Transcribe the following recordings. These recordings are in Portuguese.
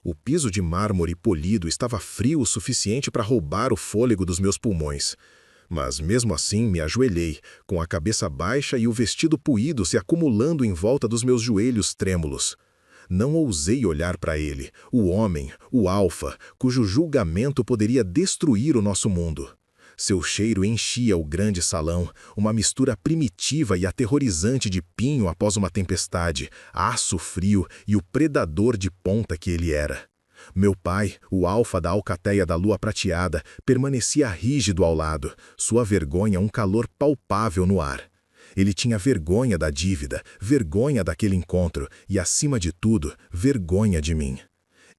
O piso de mármore polido estava frio o suficiente para roubar o fôlego dos meus pulmões. Mas mesmo assim me ajoelhei, com a cabeça baixa e o vestido puído se acumulando em volta dos meus joelhos trêmulos. Não ousei olhar para ele, o homem, o alfa, cujo julgamento poderia destruir o nosso mundo. Seu cheiro enchia o grande salão, uma mistura primitiva e aterrorizante de pinho após uma tempestade, aço frio e o predador de ponta que ele era. Meu pai, o alfa da alcateia da lua prateada, permanecia rígido ao lado, sua vergonha um calor palpável no ar. Ele tinha vergonha da dívida, vergonha daquele encontro e, acima de tudo, vergonha de mim.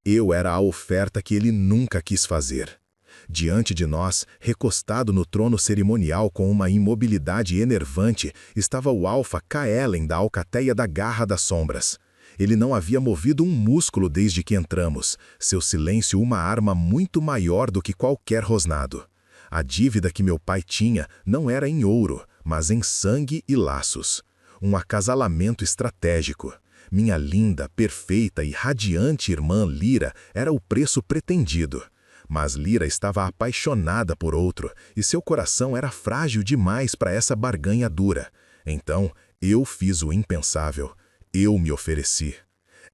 Eu era a oferta que ele nunca quis fazer. Diante de nós, recostado no trono cerimonial com uma imobilidade enervante, estava o alfa Kaelen da alcateia da Garra das Sombras. Ele não havia movido um músculo desde que entramos, seu silêncio uma arma muito maior do que qualquer rosnado. A dívida que meu pai tinha não era em ouro, mas em sangue e laços. Um acasalamento estratégico. Minha linda, perfeita e radiante irmã Lyra era o preço pretendido. Mas Lyra estava apaixonada por outro, e seu coração era frágil demais para essa barganha dura. Então, eu fiz o impensável. Eu me ofereci.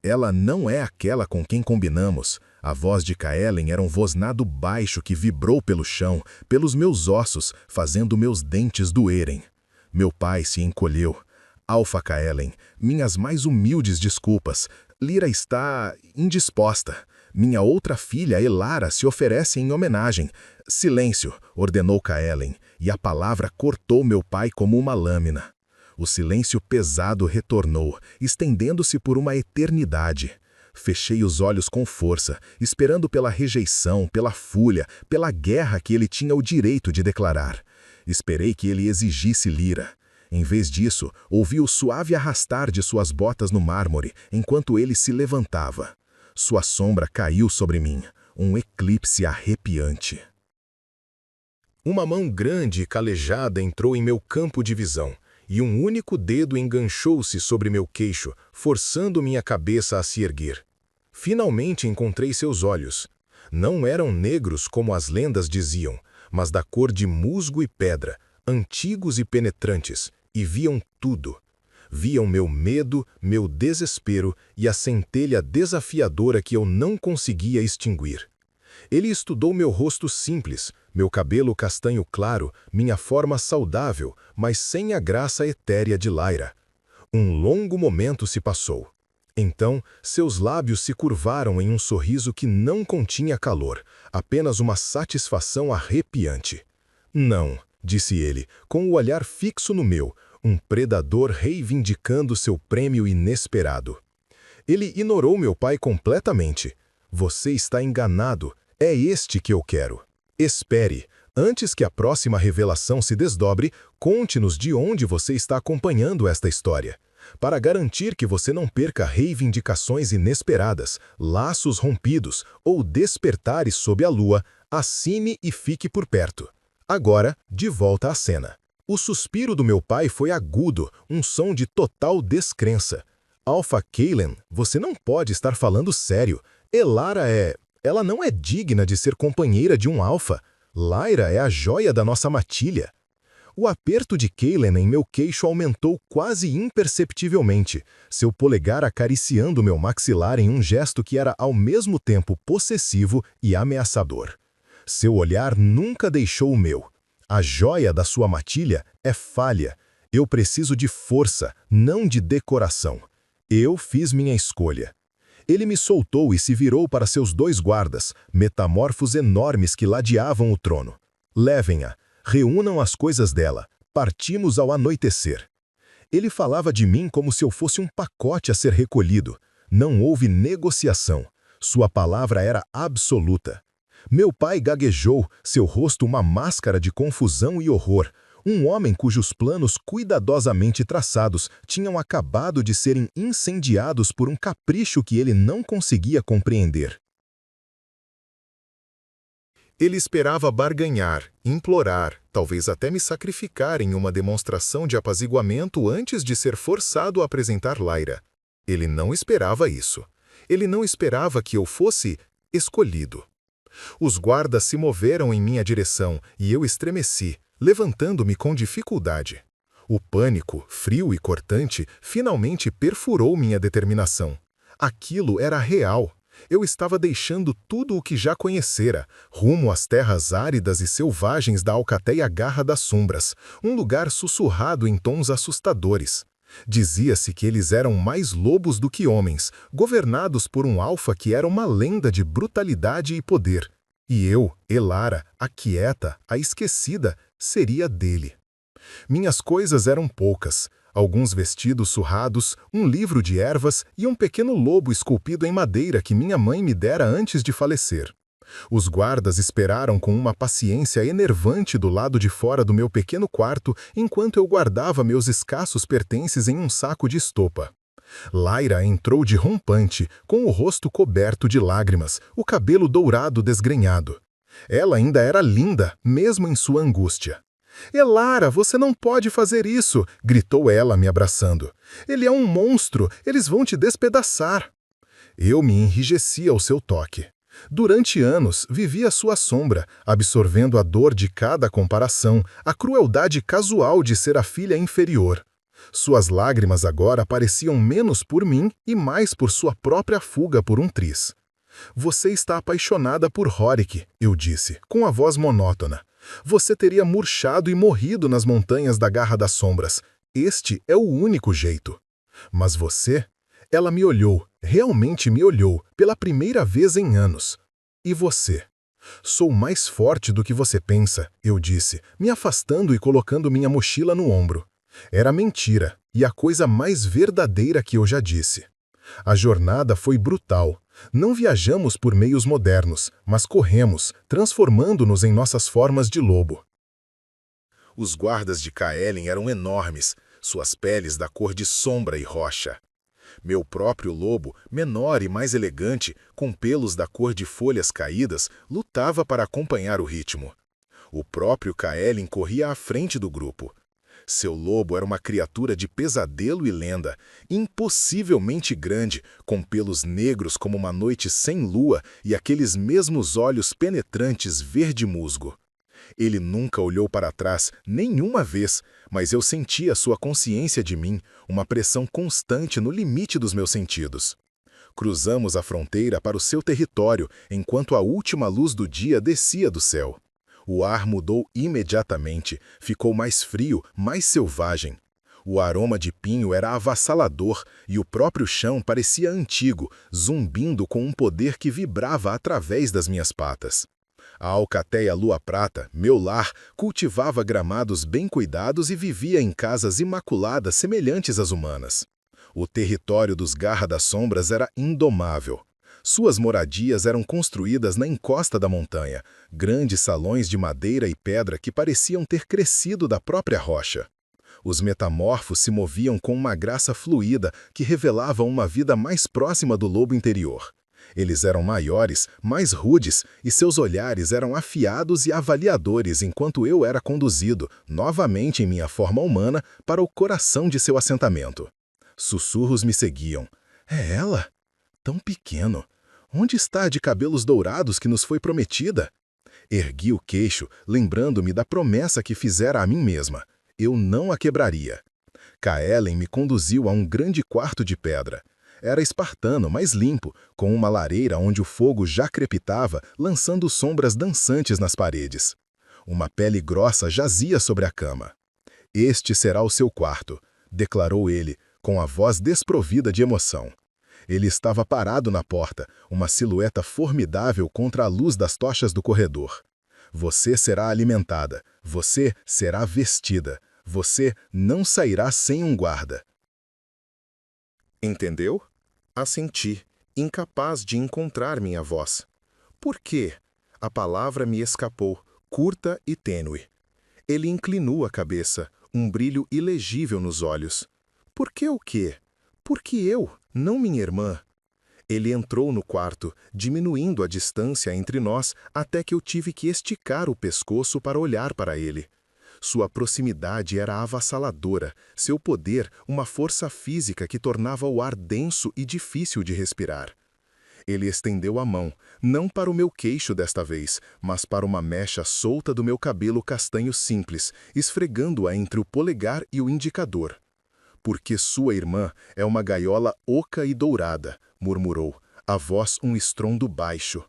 Ela não é aquela com quem combinamos. A voz de Kaelen era um rosnado baixo que vibrou pelo chão, pelos meus ossos, fazendo meus dentes doerem. Meu pai se encolheu. Alfa Kaelen, minhas mais humildes desculpas. Lyra está indisposta. Minha outra filha, Elara, se oferece em homenagem. Silêncio, ordenou Kaelen, e a palavra cortou meu pai como uma lâmina. O silêncio pesado retornou, estendendo-se por uma eternidade. Fechei os olhos com força, esperando pela rejeição, pela fúria, pela guerra que ele tinha o direito de declarar. Esperei que ele exigisse Lyra. Em vez disso, ouvi o suave arrastar de suas botas no mármore, enquanto ele se levantava. Sua sombra caiu sobre mim, um eclipse arrepiante. Uma mão grande e calejada entrou em meu campo de visão, e um único dedo enganchou-se sobre meu queixo, forçando minha cabeça a se erguer. Finalmente encontrei seus olhos. Não eram negros como as lendas diziam, mas da cor de musgo e pedra, antigos e penetrantes, e viam tudo. Viam meu medo, meu desespero e a centelha desafiadora que eu não conseguia extinguir. Ele estudou meu rosto simples, meu cabelo castanho claro, minha forma saudável, mas sem a graça etérea de Lyra. Um longo momento se passou. Então, seus lábios se curvaram em um sorriso que não continha calor, apenas uma satisfação arrepiante. Não, disse ele, com o olhar fixo no meu, um predador reivindicando seu prêmio inesperado. Ele ignorou meu pai completamente. Você está enganado. É este que eu quero. Espere. Antes que a próxima revelação se desdobre, conte-nos de onde você está acompanhando esta história. Para garantir que você não perca reivindicações inesperadas, laços rompidos ou despertares sob a lua, assine e fique por perto. Agora, de volta à cena. O suspiro do meu pai foi agudo, um som de total descrença. Alfa Kaelen, você não pode estar falando sério. Elara Ela não é digna de ser companheira de um alfa. Lyra é a joia da nossa matilha. O aperto de Kaelen em meu queixo aumentou quase imperceptivelmente, seu polegar acariciando meu maxilar em um gesto que era ao mesmo tempo possessivo e ameaçador. Seu olhar nunca deixou o meu. A joia da sua matilha é falha. Eu preciso de força, não de decoração. Eu fiz minha escolha. Ele me soltou e se virou para seus 2 guardas, metamorfos enormes que ladeavam o trono. Levem-a, reúnam as coisas dela, partimos ao anoitecer. Ele falava de mim como se eu fosse um pacote a ser recolhido. Não houve negociação. Sua palavra era absoluta. Meu pai gaguejou, seu rosto uma máscara de confusão e horror. Um homem cujos planos cuidadosamente traçados tinham acabado de serem incendiados por um capricho que ele não conseguia compreender. Ele esperava barganhar, implorar, talvez até me sacrificar em uma demonstração de apaziguamento antes de ser forçado a apresentar Lyra. Ele não esperava isso. Ele não esperava que eu fosse escolhido. Os guardas se moveram em minha direção e eu estremeci, levantando-me com dificuldade. O pânico, frio e cortante, finalmente perfurou minha determinação. Aquilo era real. Eu estava deixando tudo o que já conhecera, rumo às terras áridas e selvagens da Alcateia Garra das Sombras, um lugar sussurrado em tons assustadores. Dizia-se que eles eram mais lobos do que homens, governados por um alfa que era uma lenda de brutalidade e poder. E eu, Elara, a quieta, a esquecida, seria dele. Minhas coisas eram poucas. Alguns vestidos surrados, um livro de ervas e um pequeno lobo esculpido em madeira que minha mãe me dera antes de falecer. Os guardas esperaram com uma paciência enervante do lado de fora do meu pequeno quarto enquanto eu guardava meus escassos pertences em um saco de estopa. Laira entrou de rompante, com o rosto coberto de lágrimas, o cabelo dourado desgrenhado. Ela ainda era linda, mesmo em sua angústia. "Elara, você não pode fazer isso!" gritou ela, me abraçando. "Ele é um monstro, eles vão te despedaçar!" Eu me enrijeci ao seu toque. Durante anos, vivi à sua sombra, absorvendo a dor de cada comparação, a crueldade casual de ser a filha inferior. Suas lágrimas agora pareciam menos por mim e mais por sua própria fuga por um tris. "Você está apaixonada por Horik", eu disse, com a voz monótona. "Você teria murchado e morrido nas montanhas da Garra das Sombras. Este é o único jeito. Mas você..." Ela me olhou, realmente me olhou, pela primeira vez em anos. "E você?" "Sou mais forte do que você pensa", eu disse, me afastando e colocando minha mochila no ombro. Era mentira, e a coisa mais verdadeira que eu já disse. A jornada foi brutal. Não viajamos por meios modernos, mas corremos, transformando-nos em nossas formas de lobo. Os guardas de Kaelen eram enormes, suas peles da cor de sombra e rocha. Meu próprio lobo, menor e mais elegante, com pelos da cor de folhas caídas, lutava para acompanhar o ritmo. O próprio Kaelen corria à frente do grupo. Seu lobo era uma criatura de pesadelo e lenda, impossivelmente grande, com pelos negros como uma noite sem lua e aqueles mesmos olhos penetrantes verde-musgo. Ele nunca olhou para trás, nenhuma vez, mas eu sentia sua consciência de mim, uma pressão constante no limite dos meus sentidos. Cruzamos a fronteira para o seu território, enquanto a última luz do dia descia do céu. O ar mudou imediatamente, ficou mais frio, mais selvagem. O aroma de pinho era avassalador e o próprio chão parecia antigo, zumbindo com um poder que vibrava através das minhas patas. A Alcateia Lua Prata, meu lar, cultivava gramados bem cuidados e vivia em casas imaculadas semelhantes às humanas. O território dos Garra das Sombras era indomável. Suas moradias eram construídas na encosta da montanha, grandes salões de madeira e pedra que pareciam ter crescido da própria rocha. Os metamorfos se moviam com uma graça fluida que revelava uma vida mais próxima do lobo interior. Eles eram maiores, mais rudes, e seus olhares eram afiados e avaliadores enquanto eu era conduzido, novamente em minha forma humana, para o coração de seu assentamento. Sussurros me seguiam. "É ela? Tão pequeno. Onde está a de cabelos dourados que nos foi prometida?" Ergui o queixo, lembrando-me da promessa que fizera a mim mesma. Eu não a quebraria. Kaelen me conduziu a um grande quarto de pedra. Era espartano, mas limpo, com uma lareira onde o fogo já crepitava, lançando sombras dançantes nas paredes. Uma pele grossa jazia sobre a cama. "Este será o seu quarto", declarou ele, com a voz desprovida de emoção. Ele estava parado na porta, uma silhueta formidável contra a luz das tochas do corredor. "Você será alimentada, você será vestida, você não sairá sem um guarda." Entendeu? Assenti, incapaz de encontrar minha voz. "Por quê?" A palavra me escapou, curta e tênue. Ele inclinou a cabeça, um brilho ilegível nos olhos. "Por que o quê? Por que eu, não minha irmã?" Ele entrou no quarto, diminuindo a distância entre nós até que eu tive que esticar o pescoço para olhar para ele. Sua proximidade era avassaladora, seu poder uma força física que tornava o ar denso e difícil de respirar. Ele estendeu a mão, não para o meu queixo desta vez, mas para uma mecha solta do meu cabelo castanho simples, esfregando-a entre o polegar e o indicador. Porque sua irmã é uma gaiola oca e dourada, murmurou, a voz um estrondo baixo.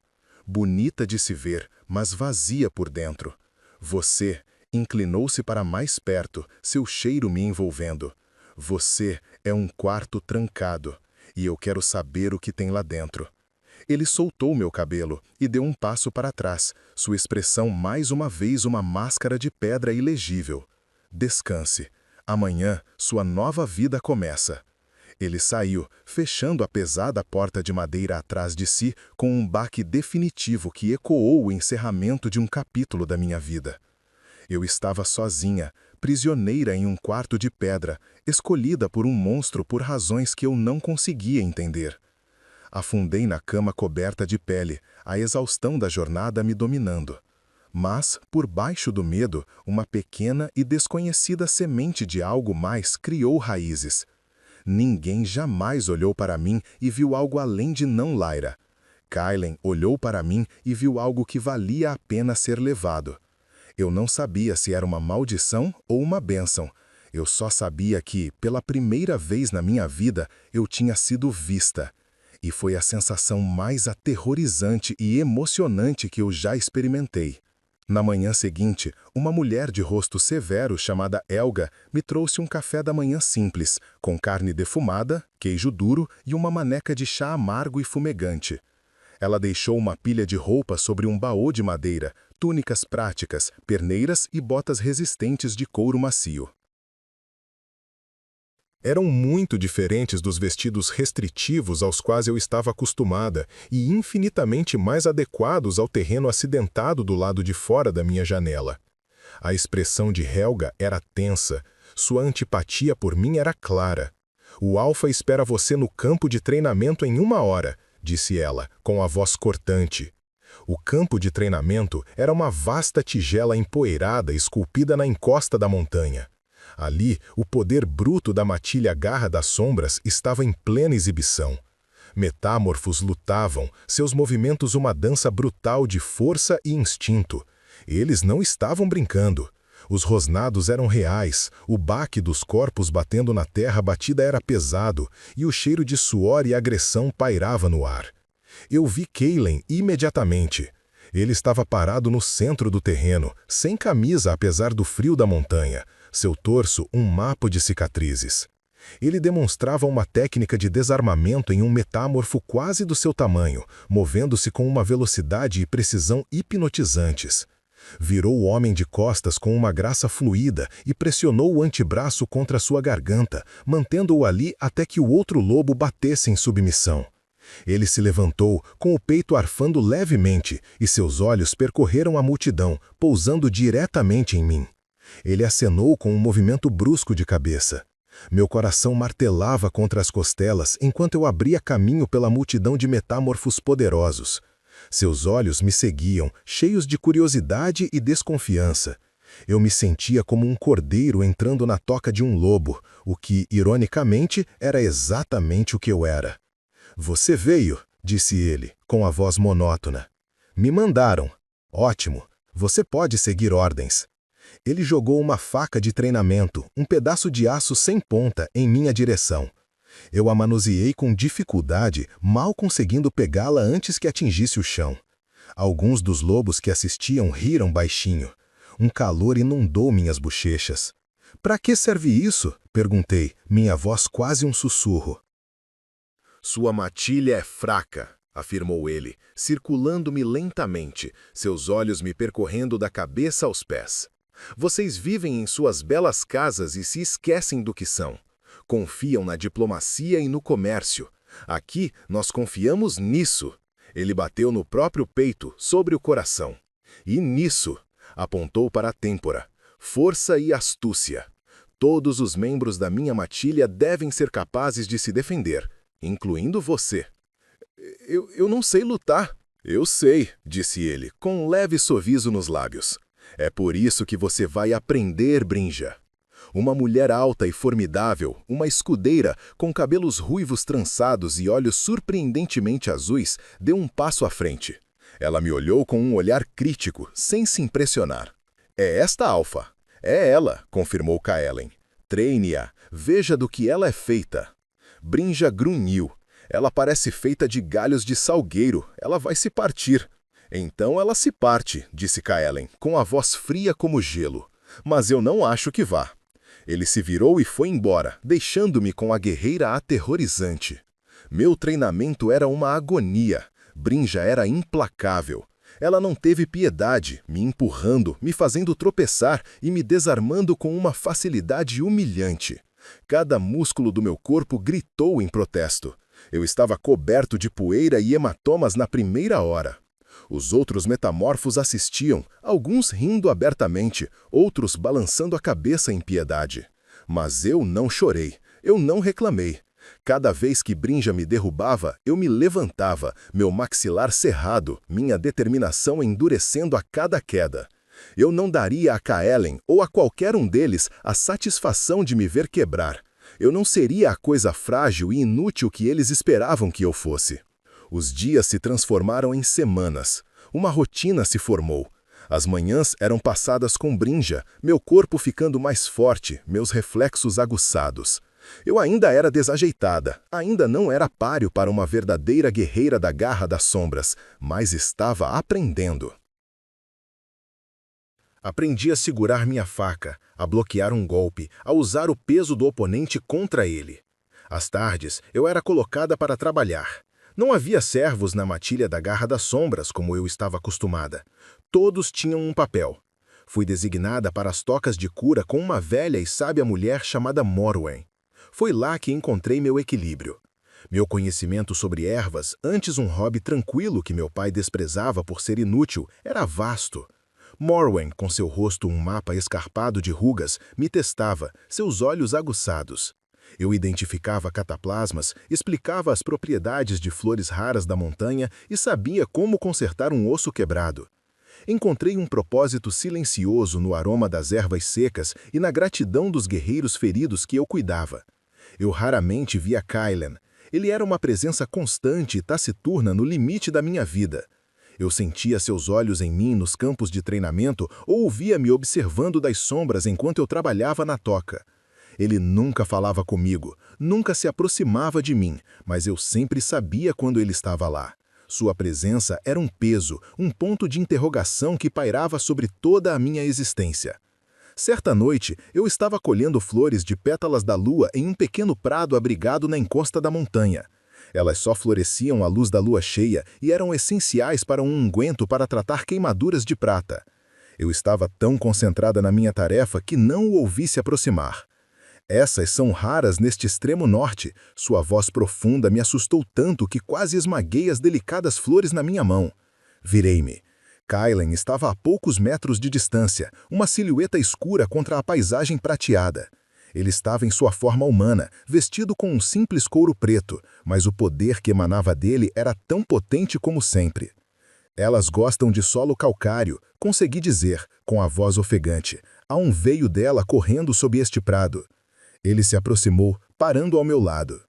Bonita de se ver, mas vazia por dentro. Você inclinou-se para mais perto, seu cheiro me envolvendo. Você é um quarto trancado, e eu quero saber o que tem lá dentro. Ele soltou meu cabelo e deu um passo para trás, sua expressão mais uma vez uma máscara de pedra ilegível. Descanse. Amanhã sua nova vida começa. Ele saiu, fechando a pesada porta de madeira atrás de si com um baque definitivo que ecoou o encerramento de um capítulo da minha vida. Eu estava sozinha, prisioneira em um quarto de pedra, escolhida por um monstro por razões que eu não conseguia entender. Afundei na cama coberta de pele, a exaustão da jornada me dominando. Mas, por baixo do medo, uma pequena e desconhecida semente de algo mais criou raízes. Ninguém jamais olhou para mim e viu algo além de não Lyra. Kailen olhou para mim e viu algo que valia a pena ser levado. Eu não sabia se era uma maldição ou uma bênção. Eu só sabia que, pela primeira vez na minha vida, eu tinha sido vista. E foi a sensação mais aterrorizante e emocionante que eu já experimentei. Na manhã seguinte, uma mulher de rosto severo chamada Elga me trouxe um café da manhã simples, com carne defumada, queijo duro e uma maneca de chá amargo e fumegante. Ela deixou uma pilha de roupa sobre um baú de madeira, túnicas práticas, perneiras e botas resistentes de couro macio. Eram muito diferentes dos vestidos restritivos aos quais eu estava acostumada e infinitamente mais adequados ao terreno acidentado do lado de fora da minha janela. A expressão de Helga era tensa, sua antipatia por mim era clara. "O Alfa espera você no campo de treinamento em 1 hora", disse ela, com a voz cortante. O campo de treinamento era uma vasta tigela empoeirada esculpida na encosta da montanha. Ali, o poder bruto da matilha Garra das Sombras estava em plena exibição. Metamorfos lutavam, seus movimentos uma dança brutal de força e instinto. Eles não estavam brincando. Os rosnados eram reais, o baque dos corpos batendo na terra batida era pesado, e o cheiro de suor e agressão pairava no ar. Eu vi Kailen imediatamente. Ele estava parado no centro do terreno, sem camisa apesar do frio da montanha, seu torso um mapa de cicatrizes. Ele demonstrava uma técnica de desarmamento em um metamorfo quase do seu tamanho, movendo-se com uma velocidade e precisão hipnotizantes. Virou o homem de costas com uma graça fluida e pressionou o antebraço contra sua garganta, mantendo-o ali até que o outro lobo batesse em submissão. Ele se levantou, com o peito arfando levemente, e seus olhos percorreram a multidão, pousando diretamente em mim. Ele acenou com um movimento brusco de cabeça. Meu coração martelava contra as costelas enquanto eu abria caminho pela multidão de metamorfos poderosos. Seus olhos me seguiam, cheios de curiosidade e desconfiança. Eu me sentia como um cordeiro entrando na toca de um lobo, o que, ironicamente, era exatamente o que eu era. "Você veio", disse ele, com a voz monótona. "Me mandaram." "Ótimo. Você pode seguir ordens." Ele jogou uma faca de treinamento, um pedaço de aço sem ponta, em minha direção. Eu a manuseei com dificuldade, mal conseguindo pegá-la antes que atingisse o chão. Alguns dos lobos que assistiam riram baixinho. Um calor inundou minhas bochechas. "Para que serve isso?" perguntei, minha voz quase um sussurro. "Sua matilha é fraca", afirmou ele, circulando-me lentamente, seus olhos me percorrendo da cabeça aos pés. "Vocês vivem em suas belas casas e se esquecem do que são. Confiam na diplomacia e no comércio. Aqui nós confiamos nisso." Ele bateu no próprio peito, sobre o coração. "E nisso", apontou para a têmpora, "força e astúcia. Todos os membros da minha matilha devem ser capazes de se defender, incluindo você." Eu não sei lutar." "Eu sei", disse ele, com um leve sorriso nos lábios. "É por isso que você vai aprender, Brinja." Uma mulher alta e formidável, uma escudeira, com cabelos ruivos trançados e olhos surpreendentemente azuis, deu um passo à frente. Ela me olhou com um olhar crítico, sem se impressionar. "É esta Alpha." "É ela", confirmou Kaelen. "Treine-a. Veja do que ela é feita." Brinja grunhiu. "Ela parece feita de galhos de salgueiro. Ela vai se partir." "Então ela se parte", disse Kaelen, com a voz fria como gelo. "Mas eu não acho que vá." Ele se virou e foi embora, deixando-me com a guerreira aterrorizante. Meu treinamento era uma agonia. Brinja era implacável. Ela não teve piedade, me empurrando, me fazendo tropeçar e me desarmando com uma facilidade humilhante. Cada músculo do meu corpo gritou em protesto. Eu estava coberto de poeira e hematomas na primeira hora. Os outros metamorfos assistiam, alguns rindo abertamente, outros balançando a cabeça em piedade. Mas eu não chorei, eu não reclamei. Cada vez que Brinja me derrubava, eu me levantava, meu maxilar cerrado, minha determinação endurecendo a cada queda. Eu não daria a Kaelen ou a qualquer um deles a satisfação de me ver quebrar. Eu não seria a coisa frágil e inútil que eles esperavam que eu fosse. Os dias se transformaram em semanas. Uma rotina se formou. As manhãs eram passadas com Brinja, meu corpo ficando mais forte, meus reflexos aguçados. Eu ainda era desajeitada, ainda não era páreo para uma verdadeira guerreira da garra das sombras, mas estava aprendendo. Aprendi a segurar minha faca, a bloquear um golpe, a usar o peso do oponente contra ele. Às tardes, eu era colocada para trabalhar. Não havia servos na matilha da garra das sombras, como eu estava acostumada. Todos tinham um papel. Fui designada para as tocas de cura com uma velha e sábia mulher chamada Morwen. Foi lá que encontrei meu equilíbrio. Meu conhecimento sobre ervas, antes um hobby tranquilo que meu pai desprezava por ser inútil, era vasto. Morwen, com seu rosto um mapa escarpado de rugas, me testava, seus olhos aguçados. Eu identificava cataplasmas, explicava as propriedades de flores raras da montanha e sabia como consertar um osso quebrado. Encontrei um propósito silencioso no aroma das ervas secas e na gratidão dos guerreiros feridos que eu cuidava. Eu raramente via Kaelen. Ele era uma presença constante e taciturna no limite da minha vida. Eu sentia seus olhos em mim nos campos de treinamento ou ouvia-me observando das sombras enquanto eu trabalhava na toca. Ele nunca falava comigo, nunca se aproximava de mim, mas eu sempre sabia quando ele estava lá. Sua presença era um peso, um ponto de interrogação que pairava sobre toda a minha existência. Certa noite, eu estava colhendo flores de pétalas da lua em um pequeno prado abrigado na encosta da montanha. Elas só floresciam à luz da lua cheia e eram essenciais para um unguento para tratar queimaduras de prata. Eu estava tão concentrada na minha tarefa que não o ouvi se aproximar. "Essas são raras neste extremo norte." Sua voz profunda me assustou tanto que quase esmaguei as delicadas flores na minha mão. Virei-me. Kaelen estava a poucos metros de distância, uma silhueta escura contra a paisagem prateada. Ele estava em sua forma humana, vestido com um simples couro preto, mas o poder que emanava dele era tão potente como sempre. "Elas gostam de solo calcário", consegui dizer, com a voz ofegante. "Há um veio dela correndo sob este prado." Ele se aproximou, parando ao meu lado.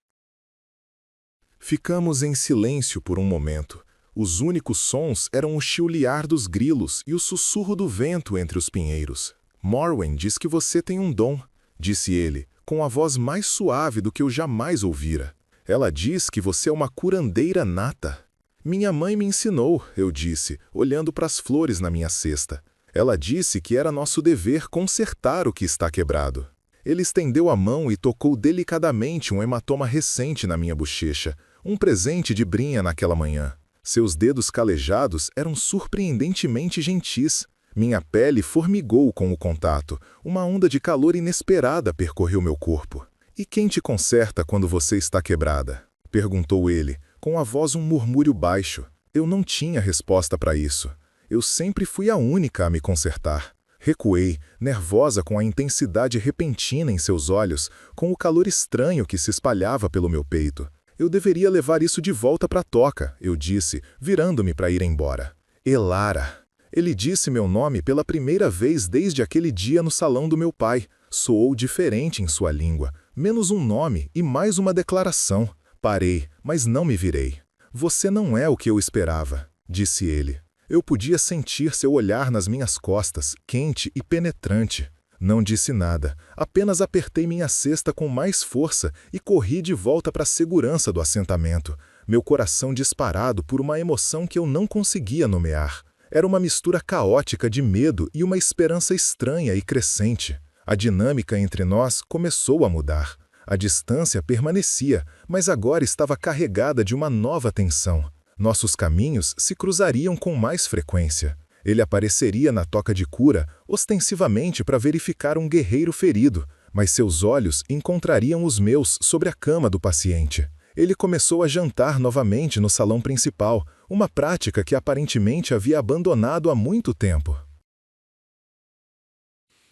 Ficamos em silêncio por um momento. Os únicos sons eram o chiuliar dos grilos e o sussurro do vento entre os pinheiros. "Morwen diz que você tem um dom", disse ele, com a voz mais suave do que eu jamais ouvira. "Ela diz que você é uma curandeira nata." "Minha mãe me ensinou", eu disse, olhando para as flores na minha cesta. "Ela disse que era nosso dever consertar o que está quebrado." Ele estendeu a mão e tocou delicadamente um hematoma recente na minha bochecha, um presente de Brinha naquela manhã. Seus dedos calejados eram surpreendentemente gentis. Minha pele formigou com o contato. Uma onda de calor inesperada percorreu meu corpo. "E quem te conserta quando você está quebrada?" perguntou ele, com a voz um murmúrio baixo. Eu não tinha resposta para isso. Eu sempre fui a única a me consertar. Recuei, nervosa com a intensidade repentina em seus olhos, com o calor estranho que se espalhava pelo meu peito. "Eu deveria levar isso de volta para a toca", eu disse, virando-me para ir embora. "Elara." Ele disse meu nome pela primeira vez desde aquele dia no salão do meu pai. Soou diferente em sua língua, menos um nome e mais uma declaração. Parei, mas não me virei. Você não é o que eu esperava, disse ele. Eu podia sentir seu olhar nas minhas costas, quente e penetrante. Não disse nada, apenas apertei minha cesta com mais força e corri de volta para a segurança do assentamento, meu coração disparado por uma emoção que eu não conseguia nomear. Era uma mistura caótica de medo e uma esperança estranha e crescente. A dinâmica entre nós começou a mudar. A distância permanecia, mas agora estava carregada de uma nova tensão. Nossos caminhos se cruzariam com mais frequência. Ele apareceria na toca de cura, ostensivamente para verificar um guerreiro ferido, mas seus olhos encontrariam os meus sobre a cama do paciente. Ele começou a jantar novamente no salão principal, uma prática que aparentemente havia abandonado há muito tempo.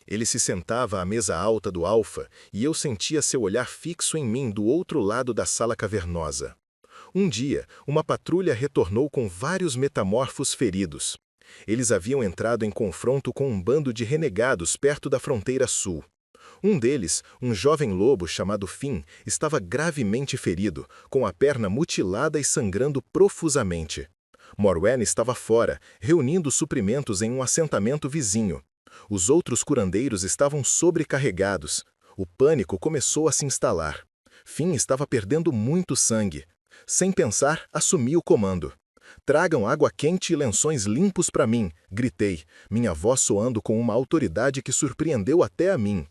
Ele se sentava à mesa alta do Alfa e eu sentia seu olhar fixo em mim do outro lado da sala cavernosa. Um dia, uma patrulha retornou com vários metamorfos feridos. Eles haviam entrado em confronto com um bando de renegados perto da fronteira sul. Um deles, um jovem lobo chamado Finn, estava gravemente ferido, com a perna mutilada e sangrando profusamente. Morwen estava fora, reunindo suprimentos em um assentamento vizinho. Os outros curandeiros estavam sobrecarregados. O pânico começou a se instalar. Finn estava perdendo muito sangue. Sem pensar, assumi o comando. Tragam água quente e lençóis limpos para mim, gritei, minha voz soando com uma autoridade que surpreendeu até a mim.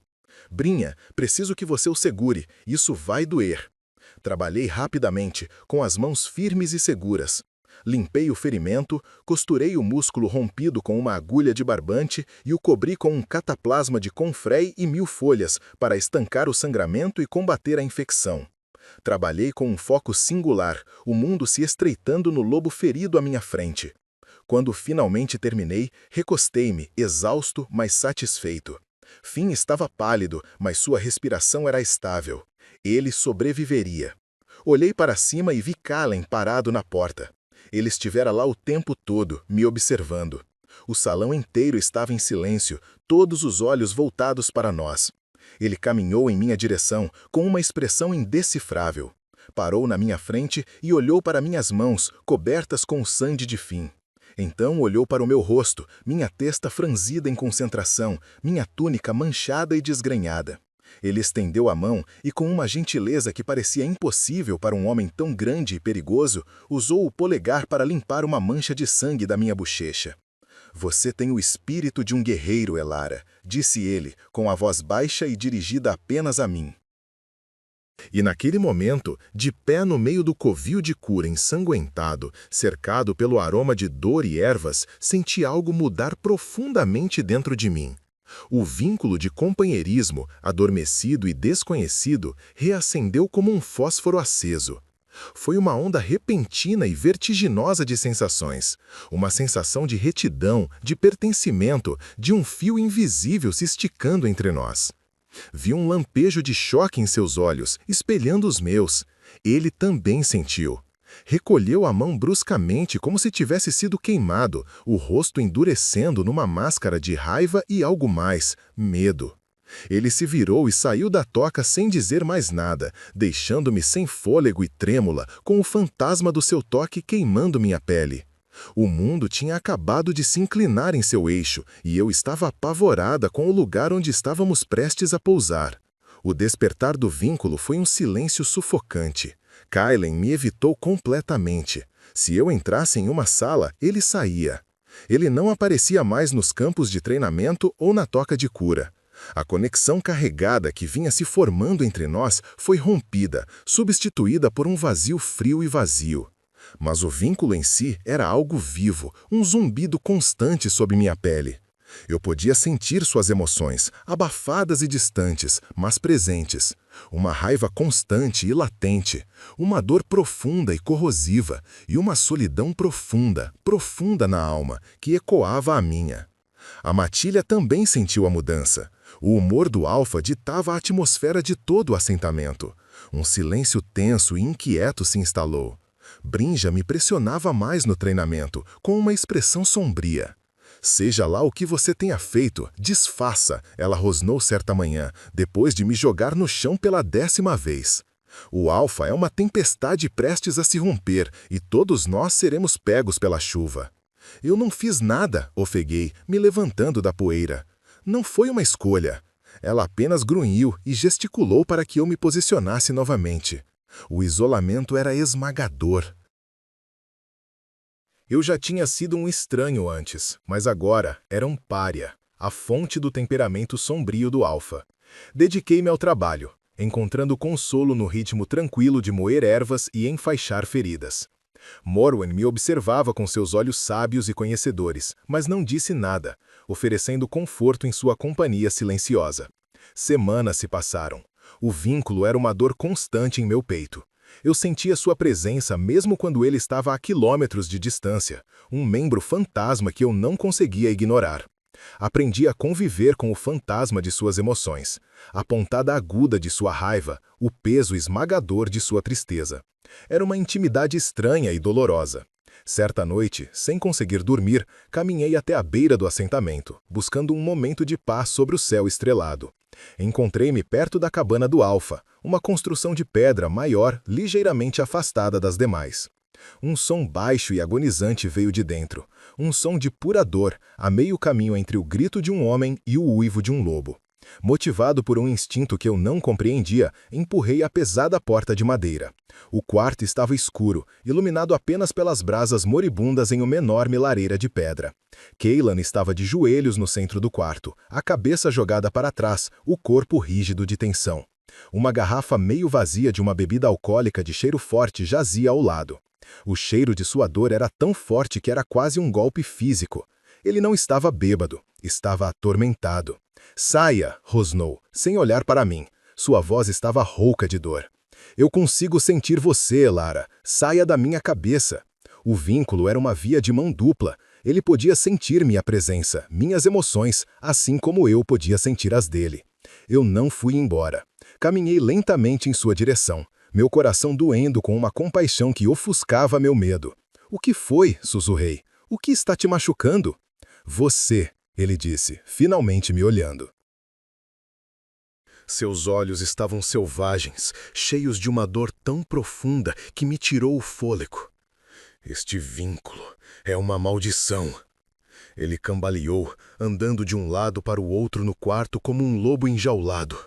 Brinha, preciso que você o segure, isso vai doer. Trabalhei rapidamente, com as mãos firmes e seguras. Limpei o ferimento, costurei o músculo rompido com uma agulha de barbante e o cobri com um cataplasma de confrei e 1000 folhas para estancar o sangramento e combater a infecção. Trabalhei com um foco singular, o mundo se estreitando no lobo ferido à minha frente. Quando finalmente terminei, recostei-me, exausto, mas satisfeito. Finn estava pálido, mas sua respiração era estável. Ele sobreviveria. Olhei para cima e vi Kallen parado na porta. Ele estivera lá o tempo todo, me observando. O salão inteiro estava em silêncio, todos os olhos voltados para nós. Ele caminhou em minha direção, com uma expressão indecifrável. Parou na minha frente e olhou para minhas mãos, cobertas com o sangue de Finn. Então olhou para o meu rosto, minha testa franzida em concentração, minha túnica manchada e desgrenhada. Ele estendeu a mão e, com uma gentileza que parecia impossível para um homem tão grande e perigoso, usou o polegar para limpar uma mancha de sangue da minha bochecha. Você tem o espírito de um guerreiro, Elara, disse ele, com a voz baixa e dirigida apenas a mim. E naquele momento, de pé no meio do covil de cura ensanguentado, cercado pelo aroma de dor e ervas, senti algo mudar profundamente dentro de mim. O vínculo de companheirismo, adormecido e desconhecido, reacendeu como um fósforo aceso. Foi uma onda repentina e vertiginosa de sensações. Uma sensação de retidão, de pertencimento, de um fio invisível se esticando entre nós. Vi um lampejo de choque em seus olhos, espelhando os meus. Ele também sentiu. Recolheu a mão bruscamente como se tivesse sido queimado, o rosto endurecendo numa máscara de raiva e algo mais, medo. Ele se virou e saiu da toca sem dizer mais nada, deixando-me sem fôlego e trêmula, com o fantasma do seu toque queimando minha pele. O mundo tinha acabado de se inclinar em seu eixo, e eu estava apavorada com o lugar onde estávamos prestes a pousar. O despertar do vínculo foi um silêncio sufocante. Kallen me evitou completamente. Se eu entrasse em uma sala, ele saía. Ele não aparecia mais nos campos de treinamento ou na toca de cura. A conexão carregada que vinha se formando entre nós foi rompida, substituída por um vazio frio e vazio. Mas o vínculo em si era algo vivo, um zumbido constante sob minha pele. Eu podia sentir suas emoções, abafadas e distantes, mas presentes. Uma raiva constante e latente, uma dor profunda e corrosiva, e uma solidão profunda, profunda na alma, que ecoava a minha. A matilha também sentiu a mudança. O humor do Alfa ditava a atmosfera de todo o assentamento. Um silêncio tenso e inquieto se instalou. Brinja me pressionava mais no treinamento, com uma expressão sombria. Seja lá o que você tenha feito, desfaça, ela rosnou certa manhã, depois de me jogar no chão pela 10ª vez. O Alfa é uma tempestade prestes a se romper, e todos nós seremos pegos pela chuva. Eu não fiz nada, ofeguei, me levantando da poeira. Não foi uma escolha. Ela apenas grunhiu e gesticulou para que eu me posicionasse novamente. O isolamento era esmagador. Eu já tinha sido um estranho antes, mas agora era um pária, a fonte do temperamento sombrio do Alfa. Dediquei-me ao trabalho, encontrando consolo no ritmo tranquilo de moer ervas e enfaixar feridas. Morwen me observava com seus olhos sábios e conhecedores, mas não disse nada, oferecendo conforto em sua companhia silenciosa. Semanas se passaram. O vínculo era uma dor constante em meu peito. Eu sentia sua presença mesmo quando ele estava a quilômetros de distância, um membro fantasma que eu não conseguia ignorar. Aprendi a conviver com o fantasma de suas emoções, a pontada aguda de sua raiva, o peso esmagador de sua tristeza. Era uma intimidade estranha e dolorosa. Certa noite, sem conseguir dormir, caminhei até a beira do assentamento, buscando um momento de paz sobre o céu estrelado. Encontrei-me perto da cabana do Alfa, uma construção de pedra maior, ligeiramente afastada das demais. Um som baixo e agonizante veio de dentro, um som de pura dor, a meio caminho entre o grito de um homem e o uivo de um lobo. Motivado por um instinto que eu não compreendia, empurrei a pesada porta de madeira. O quarto estava escuro, iluminado apenas pelas brasas moribundas em uma enorme lareira de pedra. Cailan estava de joelhos no centro do quarto, a cabeça jogada para trás, o corpo rígido de tensão. Uma garrafa meio vazia de uma bebida alcoólica de cheiro forte jazia ao lado. O cheiro de sua dor era tão forte que era quase um golpe físico. Ele não estava bêbado, estava atormentado. Saia, rosnou, sem olhar para mim. Sua voz estava rouca de dor. Eu consigo sentir você, Lara. Saia da minha cabeça. O vínculo era uma via de mão dupla. Ele podia sentir minha presença, minhas emoções, assim como eu podia sentir as dele. Eu não fui embora. Caminhei lentamente em sua direção, meu coração doendo com uma compaixão que ofuscava meu medo. O que foi? Sussurrei. O que está te machucando? Você, ele disse, finalmente me olhando. Seus olhos estavam selvagens, cheios de uma dor tão profunda que me tirou o fôlego. Este vínculo é uma maldição. Ele cambaleou, andando de um lado para o outro no quarto como um lobo enjaulado.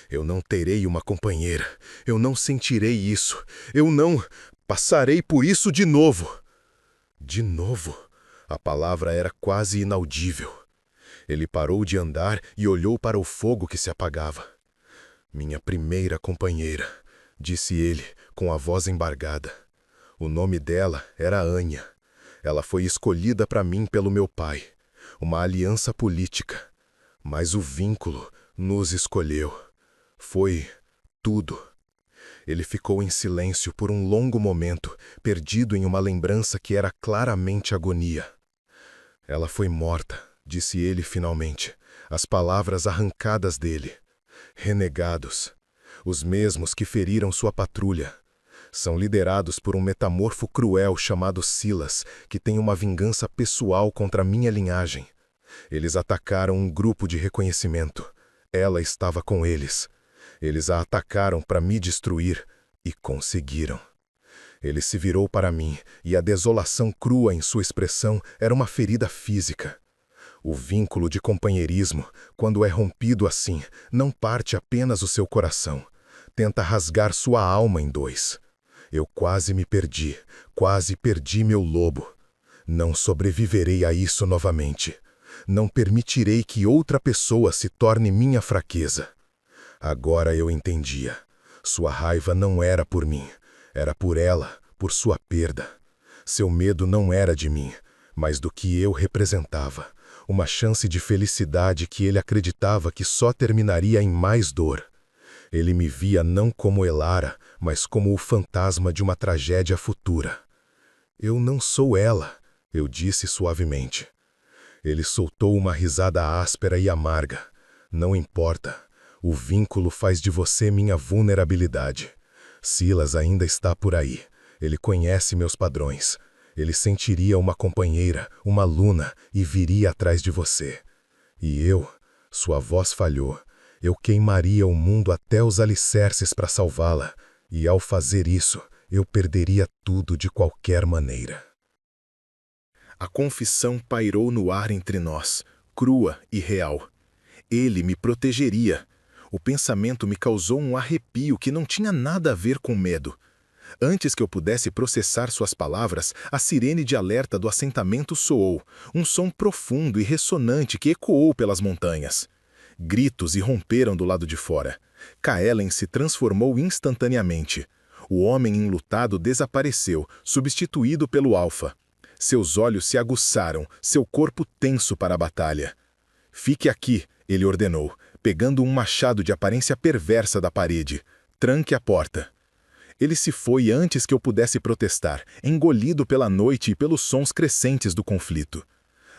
Eu não terei uma companheira. Eu não sentirei isso. Eu não passarei por isso de novo. De novo? A palavra era quase inaudível. Ele parou de andar e olhou para o fogo que se apagava. Minha primeira companheira, disse ele, com a voz embargada. O nome dela era Anya. Ela foi escolhida para mim pelo meu pai. Uma aliança política. Mas o vínculo nos escolheu. Foi tudo. Ele ficou em silêncio por um longo momento, perdido em uma lembrança que era claramente agonia. Ela foi morta, disse ele finalmente, as palavras arrancadas dele. Renegados. Os mesmos que feriram sua patrulha. São liderados por um metamorfo cruel chamado Silas, que tem uma vingança pessoal contra minha linhagem. Eles atacaram um grupo de reconhecimento. Ela estava com eles. Eles a atacaram para me destruir e conseguiram. Ele se virou para mim e a desolação crua em sua expressão era uma ferida física. O vínculo de companheirismo, quando é rompido assim, não parte apenas o seu coração. Tenta rasgar sua alma em dois. Eu quase me perdi, quase perdi meu lobo. Não sobreviverei a isso novamente. Não permitirei que outra pessoa se torne minha fraqueza. Agora eu entendia. Sua raiva não era por mim, era por ela, por sua perda. Seu medo não era de mim, mas do que eu representava. Uma chance de felicidade que ele acreditava que só terminaria em mais dor. Ele me via não como Elara, mas como o fantasma de uma tragédia futura. Eu não sou ela, eu disse suavemente. Ele soltou uma risada áspera e amarga. Não importa. O vínculo faz de você minha vulnerabilidade. Silas ainda está por aí. Ele conhece meus padrões. Ele sentiria uma companheira, uma Luna, e viria atrás de você. E eu, sua voz falhou, eu queimaria o mundo até os alicerces para salvá-la, e ao fazer isso, eu perderia tudo de qualquer maneira. A confissão pairou no ar entre nós, crua e real. Ele me protegeria. O pensamento me causou um arrepio que não tinha nada a ver com medo. Antes que eu pudesse processar suas palavras, a sirene de alerta do assentamento soou, um som profundo e ressonante que ecoou pelas montanhas. Gritos irromperam do lado de fora. Kaelen se transformou instantaneamente. O homem enlutado desapareceu, substituído pelo Alfa. Seus olhos se aguçaram, seu corpo tenso para a batalha. Fique aqui, ele ordenou, pegando um machado de aparência perversa da parede. Tranque a porta. Ele se foi antes que eu pudesse protestar, engolido pela noite e pelos sons crescentes do conflito.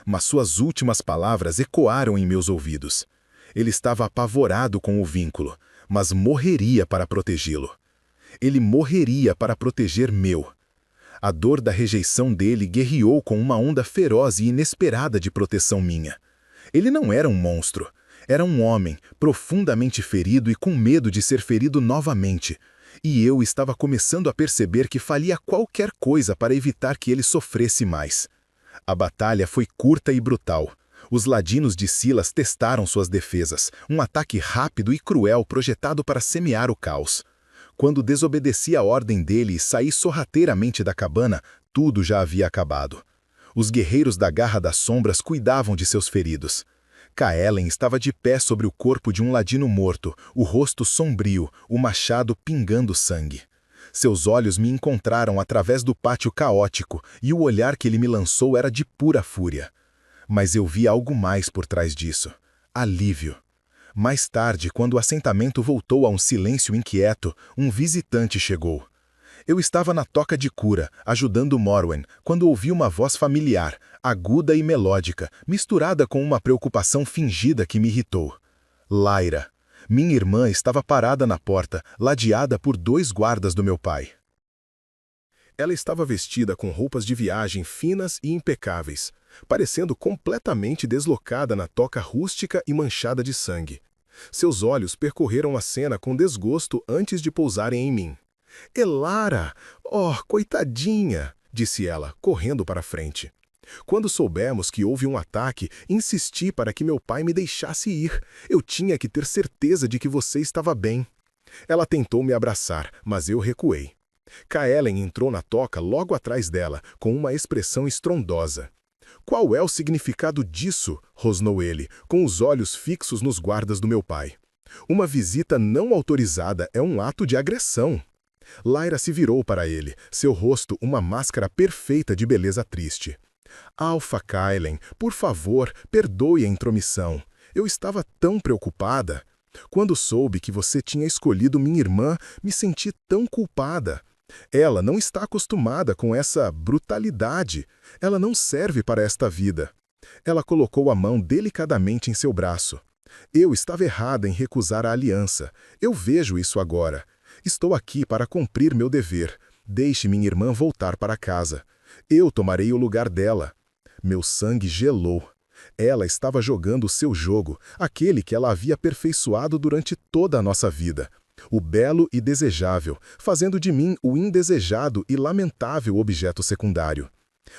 Mas suas últimas palavras ecoaram em meus ouvidos. Ele estava apavorado com o vínculo, mas morreria para protegê-lo. Ele morreria para proteger meu. A dor da rejeição dele guerreou com uma onda feroz e inesperada de proteção minha. Ele não era um monstro. Era um homem, profundamente ferido e com medo de ser ferido novamente. E eu estava começando a perceber que faria qualquer coisa para evitar que ele sofresse mais. A batalha foi curta e brutal. Os ladinos de Silas testaram suas defesas, um ataque rápido e cruel projetado para semear o caos. Quando desobedeci a ordem dele e saí sorrateiramente da cabana, tudo já havia acabado. Os guerreiros da Garra das Sombras cuidavam de seus feridos. Kaelen estava de pé sobre o corpo de um ladino morto, o rosto sombrio, o machado pingando sangue. Seus olhos me encontraram através do pátio caótico e o olhar que ele me lançou era de pura fúria. Mas eu vi algo mais por trás disso. Alívio. Mais tarde, quando o assentamento voltou a um silêncio inquieto, um visitante chegou. Eu estava na toca de cura, ajudando Morwen, quando ouvi uma voz familiar, aguda e melódica, misturada com uma preocupação fingida que me irritou. Lyra. Minha irmã estava parada na porta, ladeada por 2 guardas do meu pai. Ela estava vestida com roupas de viagem finas e impecáveis, parecendo completamente deslocada na toca rústica e manchada de sangue. Seus olhos percorreram a cena com desgosto antes de pousarem em mim. Elara! Oh, coitadinha! Disse ela, correndo para a frente. Quando soubemos que houve um ataque, insisti para que meu pai me deixasse ir. Eu tinha que ter certeza de que você estava bem. Ela tentou me abraçar, mas eu recuei. Kaelen entrou na toca logo atrás dela, com uma expressão estrondosa. Qual é o significado disso? Rosnou ele, com os olhos fixos nos guardas do meu pai. Uma visita não autorizada é um ato de agressão. Lyra se virou para ele, seu rosto uma máscara perfeita de beleza triste. Alfa Kaelen, por favor, perdoe a intromissão. Eu estava tão preocupada. Quando soube que você tinha escolhido minha irmã, me senti tão culpada. Ela não está acostumada com essa brutalidade. Ela não serve para esta vida. Ela colocou a mão delicadamente em seu braço. Eu estava errada em recusar a aliança. Eu vejo isso agora. Estou aqui para cumprir meu dever. Deixe minha irmã voltar para casa. Eu tomarei o lugar dela. Meu sangue gelou. Ela estava jogando o seu jogo, aquele que ela havia aperfeiçoado durante toda a nossa vida. O belo e desejável, fazendo de mim o indesejado e lamentável objeto secundário.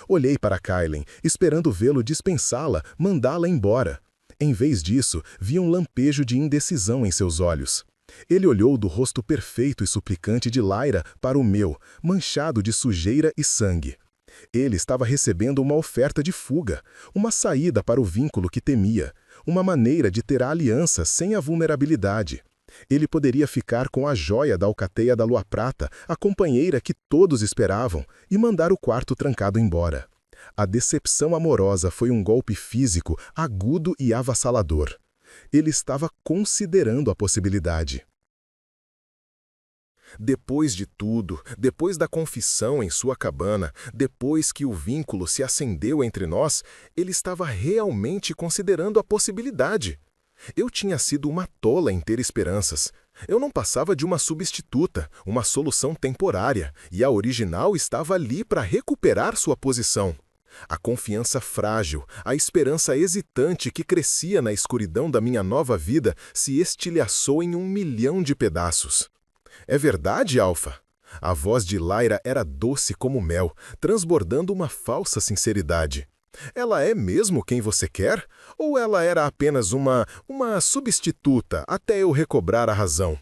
Olhei para Kaelen, esperando vê-lo dispensá-la, mandá-la embora. Em vez disso, vi um lampejo de indecisão em seus olhos. Ele olhou do rosto perfeito e suplicante de Lyra para o meu, manchado de sujeira e sangue. Ele estava recebendo uma oferta de fuga, uma saída para o vínculo que temia, uma maneira de ter a aliança sem a vulnerabilidade. Ele poderia ficar com a joia da alcateia da Lua Prata, a companheira que todos esperavam, e mandar o quarto trancado embora. A decepção amorosa foi um golpe físico, agudo e avassalador. Ele estava considerando a possibilidade. Depois de tudo, depois da confissão em sua cabana, depois que o vínculo se acendeu entre nós, ele estava realmente considerando a possibilidade. Eu tinha sido uma tola em ter esperanças. Eu não passava de uma substituta, uma solução temporária, e a original estava ali para recuperar sua posição. A confiança frágil, a esperança hesitante que crescia na escuridão da minha nova vida se estilhaçou em 1 milhão de pedaços. É verdade, Alfa? A voz de Lyra era doce como mel, transbordando uma falsa sinceridade. Ela é mesmo quem você quer? Ou ela era apenas uma substituta até eu recobrar a razão?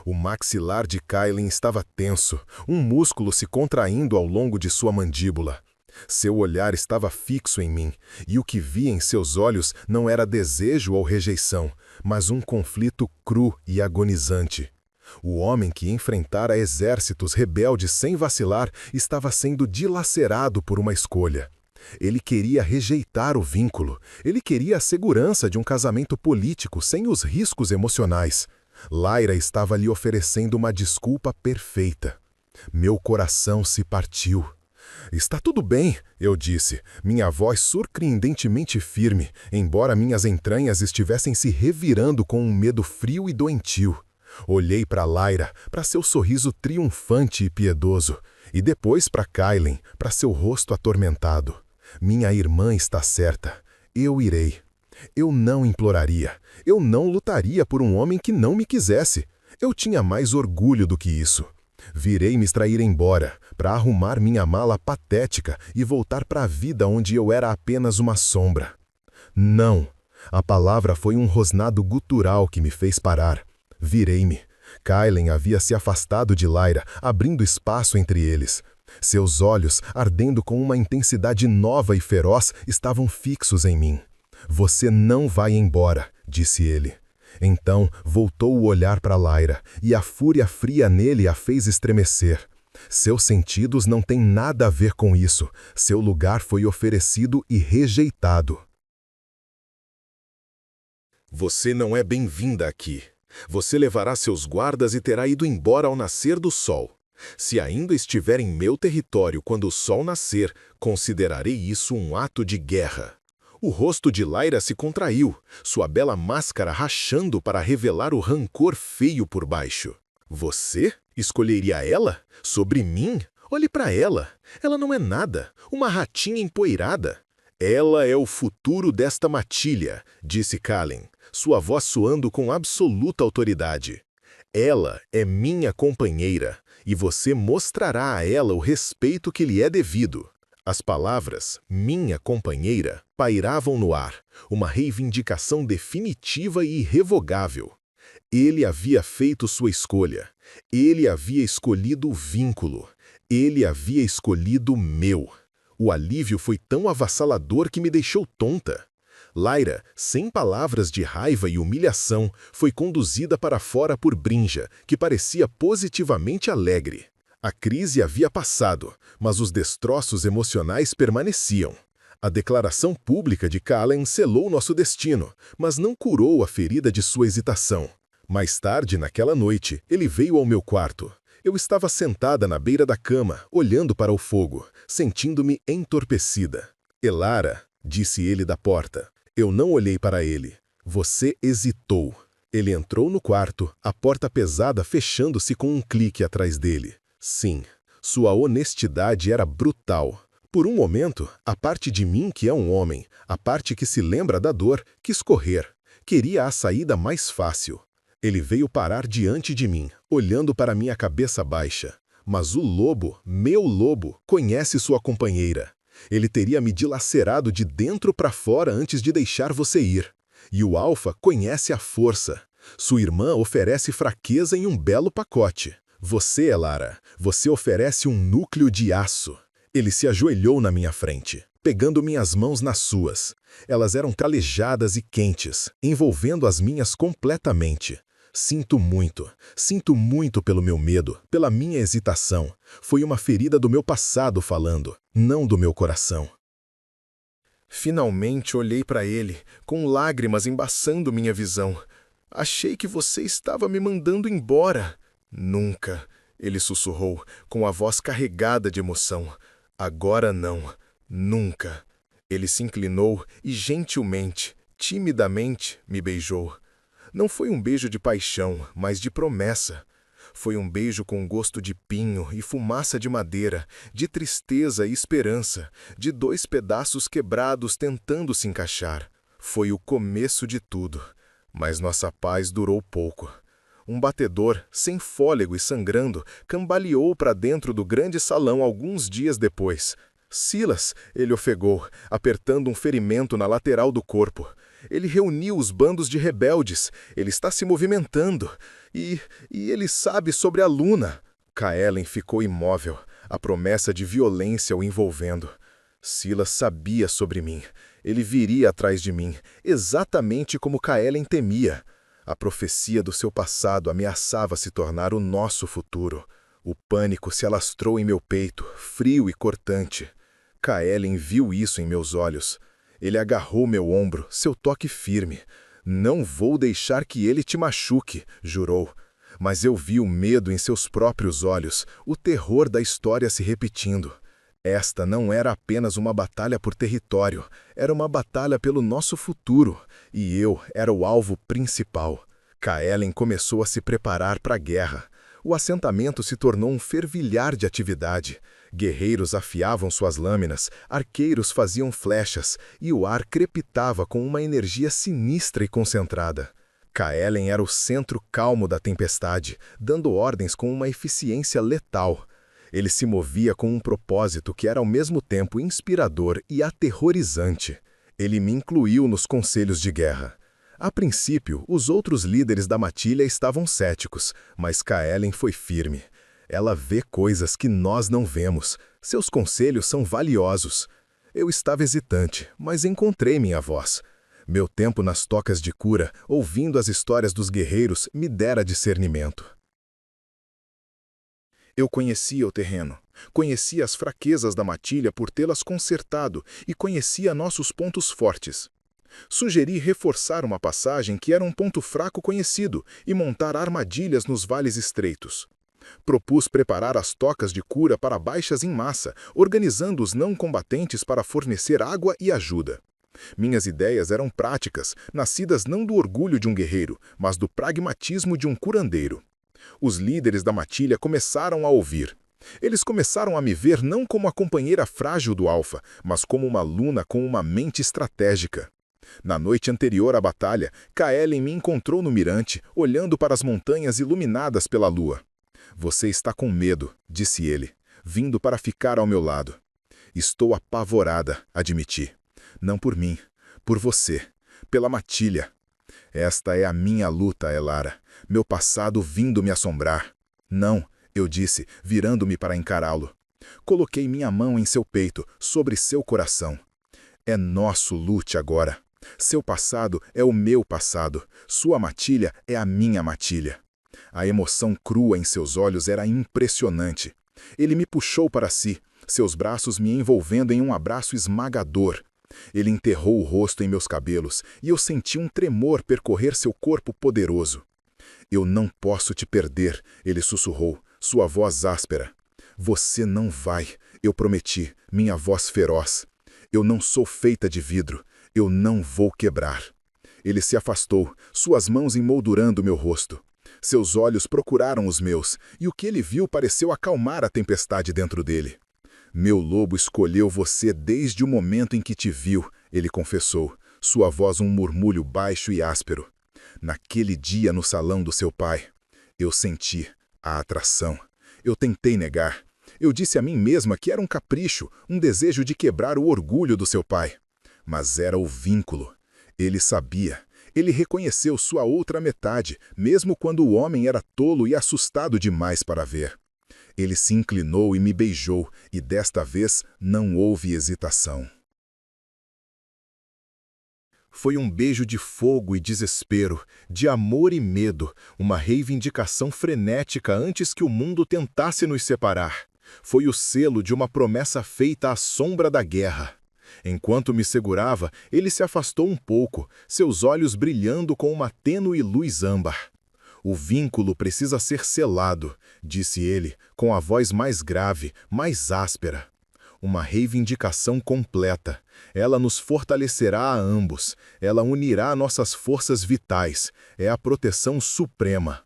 O maxilar de Kailin estava tenso, um músculo se contraindo ao longo de sua mandíbula. Seu olhar estava fixo em mim, e o que via em seus olhos não era desejo ou rejeição, mas um conflito cru e agonizante. O homem que enfrentara exércitos rebeldes sem vacilar estava sendo dilacerado por uma escolha. Ele queria rejeitar o vínculo, ele queria a segurança de um casamento político sem os riscos emocionais. Lyra estava lhe oferecendo uma desculpa perfeita. Meu coração se partiu. Está tudo bem, eu disse, minha voz surpreendentemente firme, embora minhas entranhas estivessem se revirando com um medo frio e doentio. Olhei para Lyra, para seu sorriso triunfante e piedoso, e depois para Kailin, para seu rosto atormentado. Minha irmã está certa. Eu irei. Eu não imploraria. Eu não lutaria por um homem que não me quisesse. Eu tinha mais orgulho do que isso. Virei me extrair embora, para arrumar minha mala patética e voltar para a vida onde eu era apenas uma sombra. Não. A palavra foi um rosnado gutural que me fez parar. Virei-me. Kailin havia se afastado de Lyra, abrindo espaço entre eles. Seus olhos, ardendo com uma intensidade nova e feroz, estavam fixos em mim. Você não vai embora, disse ele. Então voltou o olhar para Lyra, e a fúria fria nele a fez estremecer. Seus sentidos não têm nada a ver com isso. Seu lugar foi oferecido e rejeitado. Você não é bem-vinda aqui. Você levará seus guardas e terá ido embora ao nascer do sol. Se ainda estiver em meu território quando o sol nascer, considerarei isso um ato de guerra. O rosto de Lyra se contraiu, sua bela máscara rachando para revelar o rancor feio por baixo. Você? Escolheria ela? Sobre mim? Olhe para ela. Ela não é nada, uma ratinha empoeirada. Ela é o futuro desta matilha, disse Kailin, sua voz soando com absoluta autoridade. Ela é minha companheira, e você mostrará a ela o respeito que lhe é devido. As palavras, minha companheira, pairavam no ar, uma reivindicação definitiva e irrevogável. Ele havia feito sua escolha. Ele havia escolhido o vínculo. Ele havia escolhido o meu. O alívio foi tão avassalador que me deixou tonta. Lyra, sem palavras de raiva e humilhação, foi conduzida para fora por Brinja, que parecia positivamente alegre. A crise havia passado, mas os destroços emocionais permaneciam. A declaração pública de Kailin selou nosso destino, mas não curou a ferida de sua hesitação. Mais tarde, naquela noite, ele veio ao meu quarto. Eu estava sentada na beira da cama, olhando para o fogo, sentindo-me entorpecida. Elara, disse ele da porta. Eu não olhei para ele. Você hesitou. Ele entrou no quarto, a porta pesada fechando-se com um clique atrás dele. Sim, sua honestidade era brutal. Por um momento, a parte de mim que é um homem, a parte que se lembra da dor, quis correr. Queria a saída mais fácil. Ele veio parar diante de mim, olhando para minha cabeça baixa. Mas o lobo, meu lobo, conhece sua companheira. Ele teria me dilacerado de dentro para fora antes de deixar você ir. E o Alfa conhece a força. Sua irmã oferece fraqueza em um belo pacote. Você, Elara, você oferece um núcleo de aço. Ele se ajoelhou na minha frente, pegando minhas mãos nas suas. Elas eram calejadas e quentes, envolvendo as minhas completamente. Sinto muito pelo meu medo, pela minha hesitação. Foi uma ferida do meu passado falando, não do meu coração. Finalmente olhei para ele, com lágrimas embaçando minha visão. Achei que você estava me mandando embora. Nunca, ele sussurrou, com a voz carregada de emoção. Agora não, nunca. Ele se inclinou e gentilmente, timidamente, me beijou. Não foi um beijo de paixão, mas de promessa. Foi um beijo com gosto de pinho e fumaça de madeira, de tristeza e esperança, de dois pedaços quebrados tentando se encaixar. Foi o começo de tudo, mas nossa paz durou pouco. Um batedor, sem fôlego e sangrando, cambaleou para dentro do grande salão alguns dias depois. Silas, ele ofegou, apertando um ferimento na lateral do corpo. Ele reuniu os bandos de rebeldes. Ele está se movimentando. E ele sabe sobre a Luna. Kaelen ficou imóvel, a promessa de violência o envolvendo. Silas sabia sobre mim. Ele viria atrás de mim, exatamente como Kaelen temia. A profecia do seu passado ameaçava se tornar o nosso futuro. O pânico se alastrou em meu peito, frio e cortante. Kaelen viu isso em meus olhos. Ele agarrou meu ombro, seu toque firme. Não vou deixar que ele te machuque, jurou. Mas eu vi o medo em seus próprios olhos, o terror da história se repetindo. Esta não era apenas uma batalha por território, era uma batalha pelo nosso futuro, e eu era o alvo principal. Kaelen começou a se preparar para a guerra. O assentamento se tornou um fervilhar de atividade. Guerreiros afiavam suas lâminas, arqueiros faziam flechas, e o ar crepitava com uma energia sinistra e concentrada. Kaelen era o centro calmo da tempestade, dando ordens com uma eficiência letal. Ele se movia com um propósito que era ao mesmo tempo inspirador e aterrorizante. Ele me incluiu nos conselhos de guerra. A princípio, os outros líderes da matilha estavam céticos, mas Kaelen foi firme. Ela vê coisas que nós não vemos. Seus conselhos são valiosos. Eu estava hesitante, mas encontrei minha voz. Meu tempo nas tocas de cura, ouvindo as histórias dos guerreiros, me dera discernimento. Eu conhecia o terreno, conhecia as fraquezas da matilha por tê-las consertado e conhecia nossos pontos fortes. Sugeri reforçar uma passagem que era um ponto fraco conhecido e montar armadilhas nos vales estreitos. Propus preparar as tocas de cura para baixas em massa, organizando os não combatentes para fornecer água e ajuda. Minhas ideias eram práticas, nascidas não do orgulho de um guerreiro, mas do pragmatismo de um curandeiro. Os líderes da matilha começaram a ouvir. Eles começaram a me ver não como a companheira frágil do Alfa, mas como uma Luna com uma mente estratégica. Na noite anterior à batalha, Kaelen me encontrou no mirante, olhando para as montanhas iluminadas pela lua. "Você está com medo", disse ele, vindo para ficar ao meu lado. "Estou apavorada", admiti. "Não por mim, por você, pela matilha. Esta é a minha luta, Elara, meu passado vindo me assombrar." "Não", eu disse, virando-me para encará-lo. Coloquei minha mão em seu peito, sobre seu coração. "É nosso lute agora. Seu passado é o meu passado, sua matilha é a minha matilha." A emoção crua em seus olhos era impressionante. Ele me puxou para si, seus braços me envolvendo em um abraço esmagador. Ele enterrou o rosto em meus cabelos e eu senti um tremor percorrer seu corpo poderoso. "Eu não posso te perder", ele sussurrou, sua voz áspera. "Você não vai", eu prometi, minha voz feroz. "Eu não sou feita de vidro, eu não vou quebrar." Ele se afastou, suas mãos emoldurando meu rosto. Seus olhos procuraram os meus, e o que ele viu pareceu acalmar a tempestade dentro dele. "Meu lobo escolheu você desde o momento em que te viu", ele confessou, sua voz um murmúrio baixo e áspero. "Naquele dia no salão do seu pai, eu senti a atração. Eu tentei negar. Eu disse a mim mesma que era um capricho, um desejo de quebrar o orgulho do seu pai. Mas era o vínculo. Ele sabia. Ele reconheceu sua outra metade, mesmo quando o homem era tolo e assustado demais para ver. Ele se inclinou e me beijou, e desta vez não houve hesitação. Foi um beijo de fogo e desespero, de amor e medo, uma reivindicação frenética antes que o mundo tentasse nos separar. Foi o selo de uma promessa feita à sombra da guerra. Enquanto me segurava, ele se afastou um pouco, seus olhos brilhando com uma tênue luz âmbar. "O vínculo precisa ser selado", disse ele, com a voz mais grave, mais áspera. Uma reivindicação completa. Ela nos fortalecerá a ambos. Ela unirá nossas forças vitais. É a proteção suprema.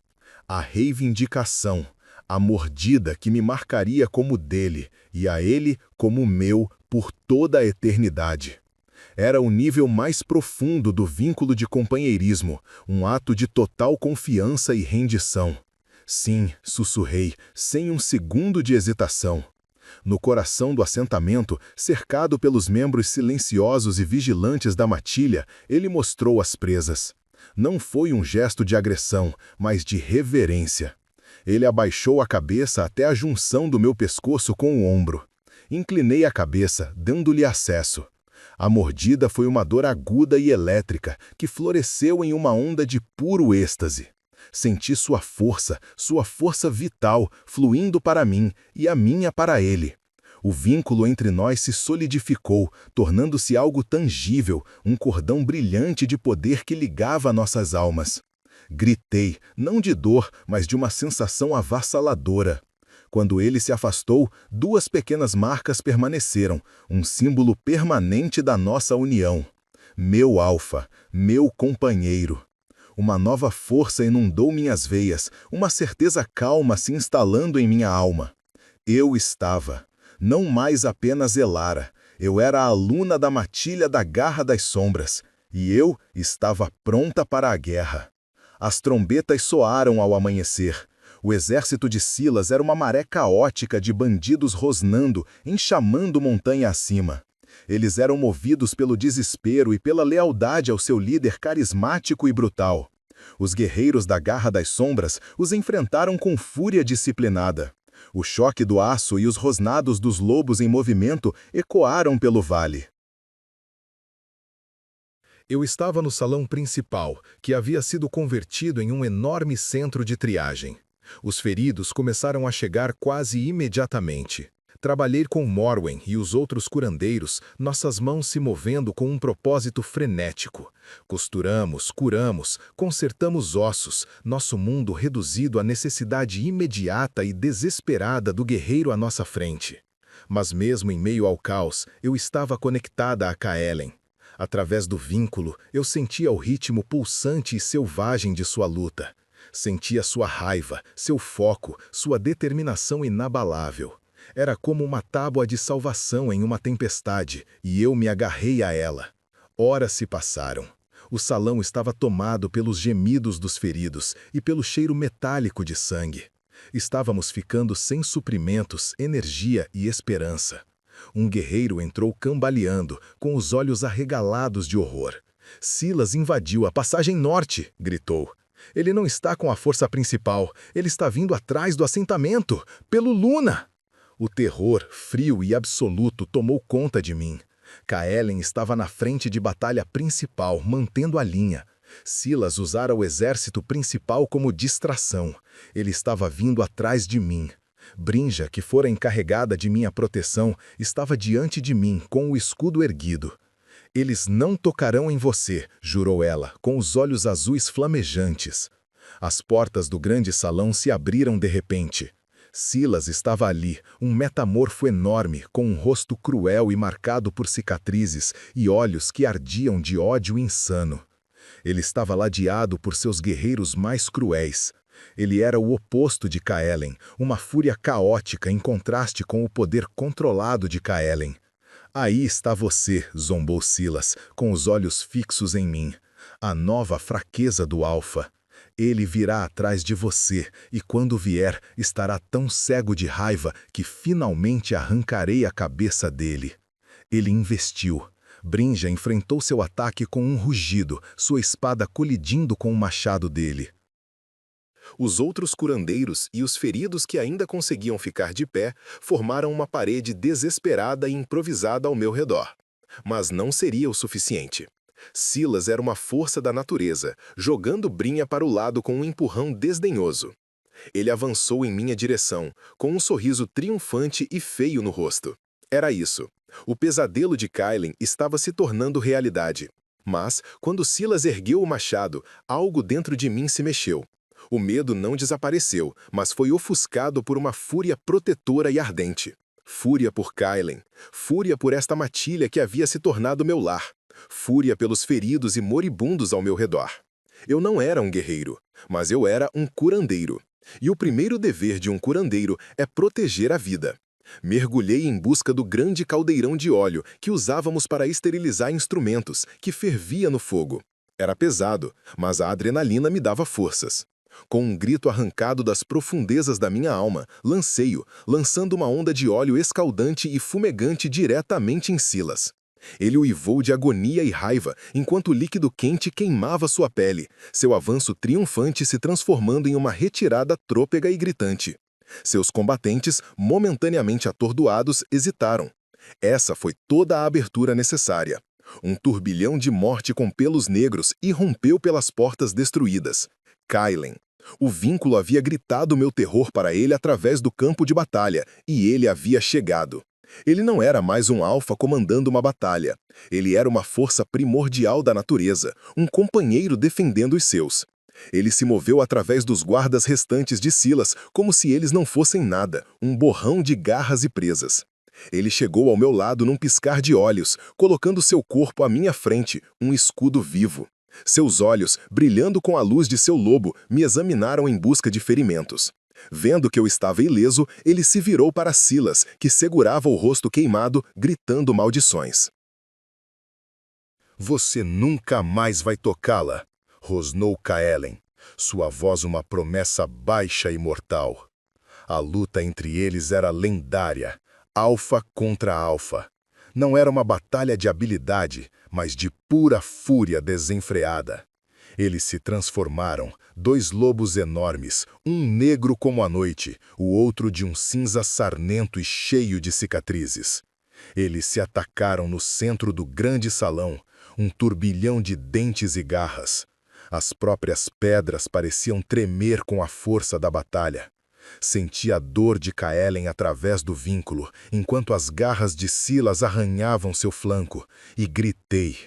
A reivindicação. A mordida que me marcaria como dele, e a ele como meu por toda a eternidade. Era o nível mais profundo do vínculo de companheirismo, um ato de total confiança e rendição. Sim, sussurrei, sem um segundo de hesitação. No coração do assentamento, cercado pelos membros silenciosos e vigilantes da matilha, ele mostrou as presas. Não foi um gesto de agressão, mas de reverência. Ele abaixou a cabeça até a junção do meu pescoço com o ombro. Inclinei a cabeça, dando-lhe acesso. A mordida foi uma dor aguda e elétrica, que floresceu em uma onda de puro êxtase. Senti sua força vital, fluindo para mim e a minha para ele. O vínculo entre nós se solidificou, tornando-se algo tangível, um cordão brilhante de poder que ligava nossas almas. Gritei, não de dor, mas de uma sensação avassaladora. Quando ele se afastou, 2 pequenas marcas permaneceram, um símbolo permanente da nossa união. Meu alfa, meu companheiro. Uma nova força inundou minhas veias, uma certeza calma se instalando em minha alma. Eu estava, não mais apenas Elara, eu era a aluna da matilha da Garra das Sombras, e eu estava pronta para a guerra. As trombetas soaram ao amanhecer. O exército de Silas era uma maré caótica de bandidos rosnando, enxamando montanha acima. Eles eram movidos pelo desespero e pela lealdade ao seu líder carismático e brutal. Os guerreiros da Garra das Sombras os enfrentaram com fúria disciplinada. O choque do aço e os rosnados dos lobos em movimento ecoaram pelo vale. Eu estava no salão principal, que havia sido convertido em um enorme centro de triagem. Os feridos começaram a chegar quase imediatamente. Trabalhei com Morwen e os outros curandeiros, nossas mãos se movendo com um propósito frenético. Costuramos, curamos, consertamos ossos, nosso mundo reduzido à necessidade imediata e desesperada do guerreiro à nossa frente. Mas mesmo em meio ao caos, eu estava conectada a Kaelen. Através do vínculo, eu sentia o ritmo pulsante e selvagem de sua luta. Sentia sua raiva, seu foco, sua determinação inabalável. Era como uma tábua de salvação em uma tempestade, e eu me agarrei a ela. Horas se passaram. O salão estava tomado pelos gemidos dos feridos e pelo cheiro metálico de sangue. Estávamos ficando sem suprimentos, energia e esperança. Um guerreiro entrou cambaleando, com os olhos arregalados de horror. Silas invadiu a passagem norte, gritou. Ele não está com a força principal, ele está vindo atrás do assentamento, pelo Luna! O terror, frio e absoluto, tomou conta de mim. Kaelen estava na frente de batalha principal, mantendo a linha. Silas usara o exército principal como distração. Ele estava vindo atrás de mim. Brinja, que fora encarregada de minha proteção, estava diante de mim, com o escudo erguido. Eles não tocarão em você, jurou ela, com os olhos azuis flamejantes. As portas do grande salão se abriram de repente. Silas estava ali, um metamorfo enorme, com um rosto cruel e marcado por cicatrizes e olhos que ardiam de ódio insano. Ele estava ladeado por seus guerreiros mais cruéis. Ele era o oposto de Kaelen, uma fúria caótica em contraste com o poder controlado de Kaelen. Aí está você, zombou Silas, com os olhos fixos em mim. A nova fraqueza do Alfa. Ele virá atrás de você, e quando vier, estará tão cego de raiva que finalmente arrancarei a cabeça dele. Ele investiu. Brinja enfrentou seu ataque com um rugido, sua espada colidindo com o machado dele. Os outros curandeiros e os feridos que ainda conseguiam ficar de pé formaram uma parede desesperada e improvisada ao meu redor. Mas não seria o suficiente. Silas era uma força da natureza, jogando Brinha para o lado com um empurrão desdenhoso. Ele avançou em minha direção, com um sorriso triunfante e feio no rosto. Era isso. O pesadelo de Kaelen estava se tornando realidade. Mas, quando Silas ergueu o machado, algo dentro de mim se mexeu. O medo não desapareceu, mas foi ofuscado por uma fúria protetora e ardente. Fúria por Kailen, fúria por esta matilha que havia se tornado meu lar, fúria pelos feridos e moribundos ao meu redor. Eu não era um guerreiro, mas eu era um curandeiro. E o primeiro dever de um curandeiro é proteger a vida. Mergulhei em busca do grande caldeirão de óleo que usávamos para esterilizar instrumentos, que fervia no fogo. Era pesado, mas a adrenalina me dava forças. Com um grito arrancado das profundezas da minha alma, lancei-o, lançando uma onda de óleo escaldante e fumegante diretamente em Silas. Ele uivou de agonia e raiva, enquanto o líquido quente queimava sua pele, seu avanço triunfante se transformando em uma retirada trôpega e gritante. Seus combatentes, momentaneamente atordoados, hesitaram. Essa foi toda a abertura necessária. Um turbilhão de morte com pelos negros irrompeu pelas portas destruídas. Kailen. O vínculo havia gritado meu terror para ele através do campo de batalha, e ele havia chegado. Ele não era mais um alfa comandando uma batalha. Ele era uma força primordial da natureza, um companheiro defendendo os seus. Ele se moveu através dos guardas restantes de Silas, como se eles não fossem nada, um borrão de garras e presas. Ele chegou ao meu lado num piscar de olhos, colocando seu corpo à minha frente, um escudo vivo. Seus olhos, brilhando com a luz de seu lobo, me examinaram em busca de ferimentos. Vendo que eu estava ileso, ele se virou para Silas, que segurava o rosto queimado, gritando maldições. Você nunca mais vai tocá-la, rosnou Kailen, sua voz uma promessa baixa e mortal. A luta entre eles era lendária, alfa contra alfa. Não era uma batalha de habilidade, mas de pura fúria desenfreada. Eles se transformaram, dois lobos enormes, um negro como a noite, o outro de um cinza sarnento e cheio de cicatrizes. Eles se atacaram no centro do grande salão, um turbilhão de dentes e garras. As próprias pedras pareciam tremer com a força da batalha. Senti a dor de Kailen através do vínculo, enquanto as garras de Silas arranhavam seu flanco, e gritei.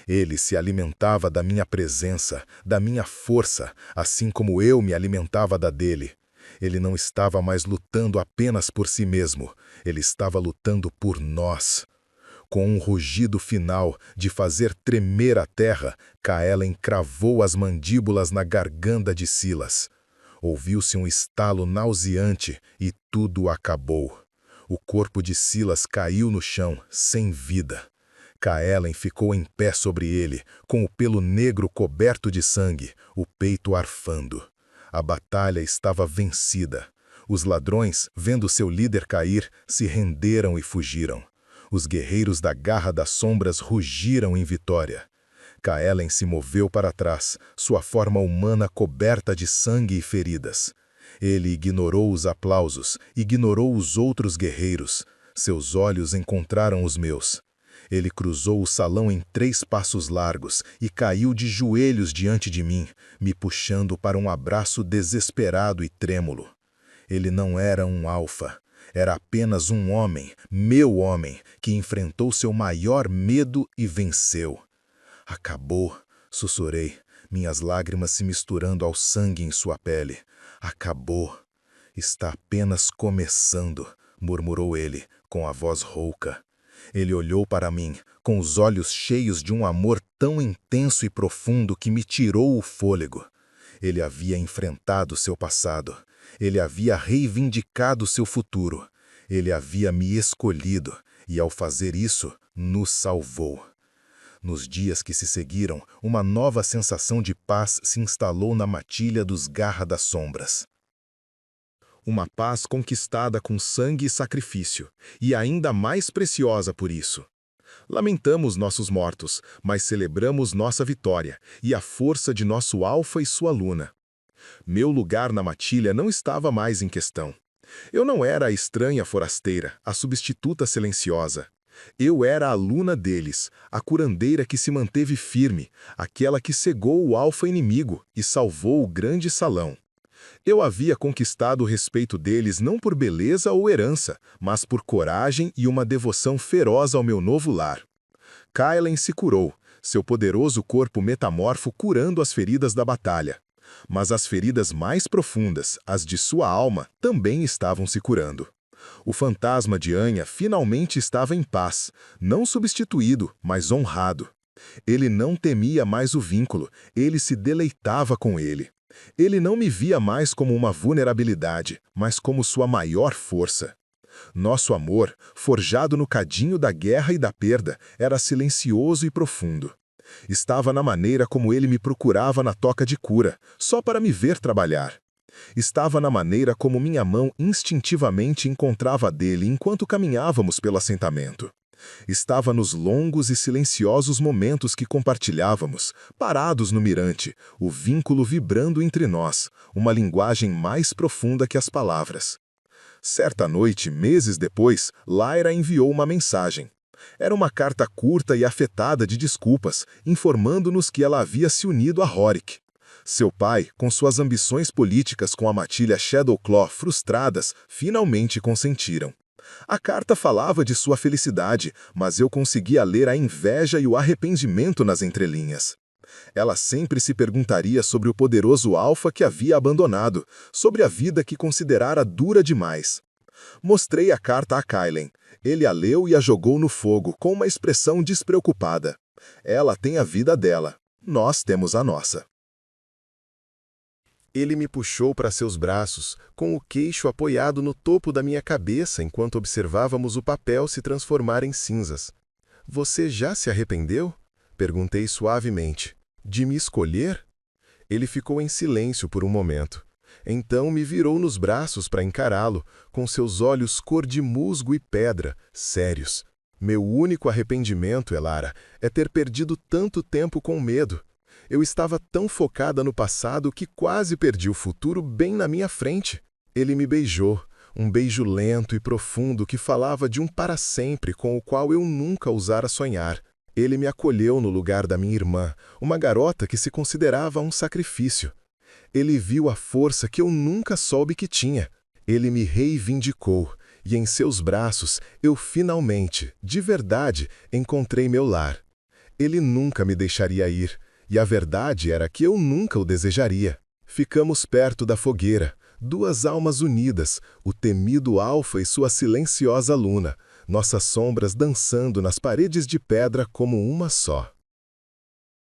Ele se alimentava da minha presença, da minha força, assim como eu me alimentava da dele. Ele não estava mais lutando apenas por si mesmo, ele estava lutando por nós. Com um rugido final de fazer tremer a terra, Kailen cravou as mandíbulas na garganta de Silas. Ouviu-se um estalo nauseante e tudo acabou. O corpo de Silas caiu no chão, sem vida. Kailen ficou em pé sobre ele, com o pelo negro coberto de sangue, o peito arfando. A batalha estava vencida. Os ladrões, vendo seu líder cair, se renderam e fugiram. Os guerreiros da Garra das Sombras rugiram em vitória. Kailen se moveu para trás, sua forma humana coberta de sangue e feridas. Ele ignorou os aplausos, ignorou os outros guerreiros. Seus olhos encontraram os meus. Ele cruzou o salão em 3 passos largos e caiu de joelhos diante de mim, me puxando para um abraço desesperado e trêmulo. Ele não era um alfa. Era apenas um homem, meu homem, que enfrentou seu maior medo e venceu. Acabou, sussurrei, minhas lágrimas se misturando ao sangue em sua pele. Acabou. Está apenas começando, murmurou ele, com a voz rouca. Ele olhou para mim, com os olhos cheios de um amor tão intenso e profundo que me tirou o fôlego. Ele havia enfrentado seu passado. Ele havia reivindicado seu futuro. Ele havia me escolhido e, ao fazer isso, nos salvou. Nos dias que se seguiram, uma nova sensação de paz se instalou na matilha dos Garra das Sombras. Uma paz conquistada com sangue e sacrifício, e ainda mais preciosa por isso. Lamentamos nossos mortos, mas celebramos nossa vitória e a força de nosso Alfa e sua Luna. Meu lugar na matilha não estava mais em questão. Eu não era a estranha forasteira, a substituta silenciosa. Eu era a Luna deles, a curandeira que se manteve firme, aquela que cegou o alfa inimigo e salvou o grande salão. Eu havia conquistado o respeito deles não por beleza ou herança, mas por coragem e uma devoção feroz ao meu novo lar. Kailen se curou, seu poderoso corpo metamorfo curando as feridas da batalha. Mas as feridas mais profundas, as de sua alma, também estavam se curando. O fantasma de Anya finalmente estava em paz, não substituído, mas honrado. Ele não temia mais o vínculo, ele se deleitava com ele. Ele não me via mais como uma vulnerabilidade, mas como sua maior força. Nosso amor, forjado no cadinho da guerra e da perda, era silencioso e profundo. Estava na maneira como ele me procurava na toca de cura, só para me ver trabalhar. Estava na maneira como minha mão instintivamente encontrava a dele enquanto caminhávamos pelo assentamento. Estava nos longos e silenciosos momentos que compartilhávamos, parados no mirante, o vínculo vibrando entre nós, uma linguagem mais profunda que as palavras. Certa noite, meses depois, Lyra enviou uma mensagem. Era uma carta curta e afetada de desculpas, informando-nos que ela havia se unido a Horik. Seu pai, com suas ambições políticas com a matilha Shadowclaw frustradas, finalmente consentiram. A carta falava de sua felicidade, mas eu conseguia ler a inveja e o arrependimento nas entrelinhas. Ela sempre se perguntaria sobre o poderoso Alpha que havia abandonado, sobre a vida que considerara dura demais. Mostrei a carta a Kailen. Ele a leu e a jogou no fogo, com uma expressão despreocupada. Ela tem a vida dela. Nós temos a nossa. Ele me puxou para seus braços, com o queixo apoiado no topo da minha cabeça enquanto observávamos o papel se transformar em cinzas. Você já se arrependeu? Perguntei suavemente. De me escolher? Ele ficou em silêncio por um momento. Então me virou nos braços para encará-lo, com seus olhos cor de musgo e pedra, sérios. Meu único arrependimento, Elara, é ter perdido tanto tempo com medo. Eu estava tão focada no passado que quase perdi o futuro bem na minha frente. Ele me beijou, um beijo lento e profundo que falava de um para sempre com o qual eu nunca ousara sonhar. Ele me acolheu no lugar da minha irmã, uma garota que se considerava um sacrifício. Ele viu a força que eu nunca soube que tinha. Ele me reivindicou, e em seus braços eu finalmente, de verdade, encontrei meu lar. Ele nunca me deixaria ir. E a verdade era que eu nunca o desejaria. Ficamos perto da fogueira, duas almas unidas, o temido Alpha e sua silenciosa Luna, nossas sombras dançando nas paredes de pedra como uma só.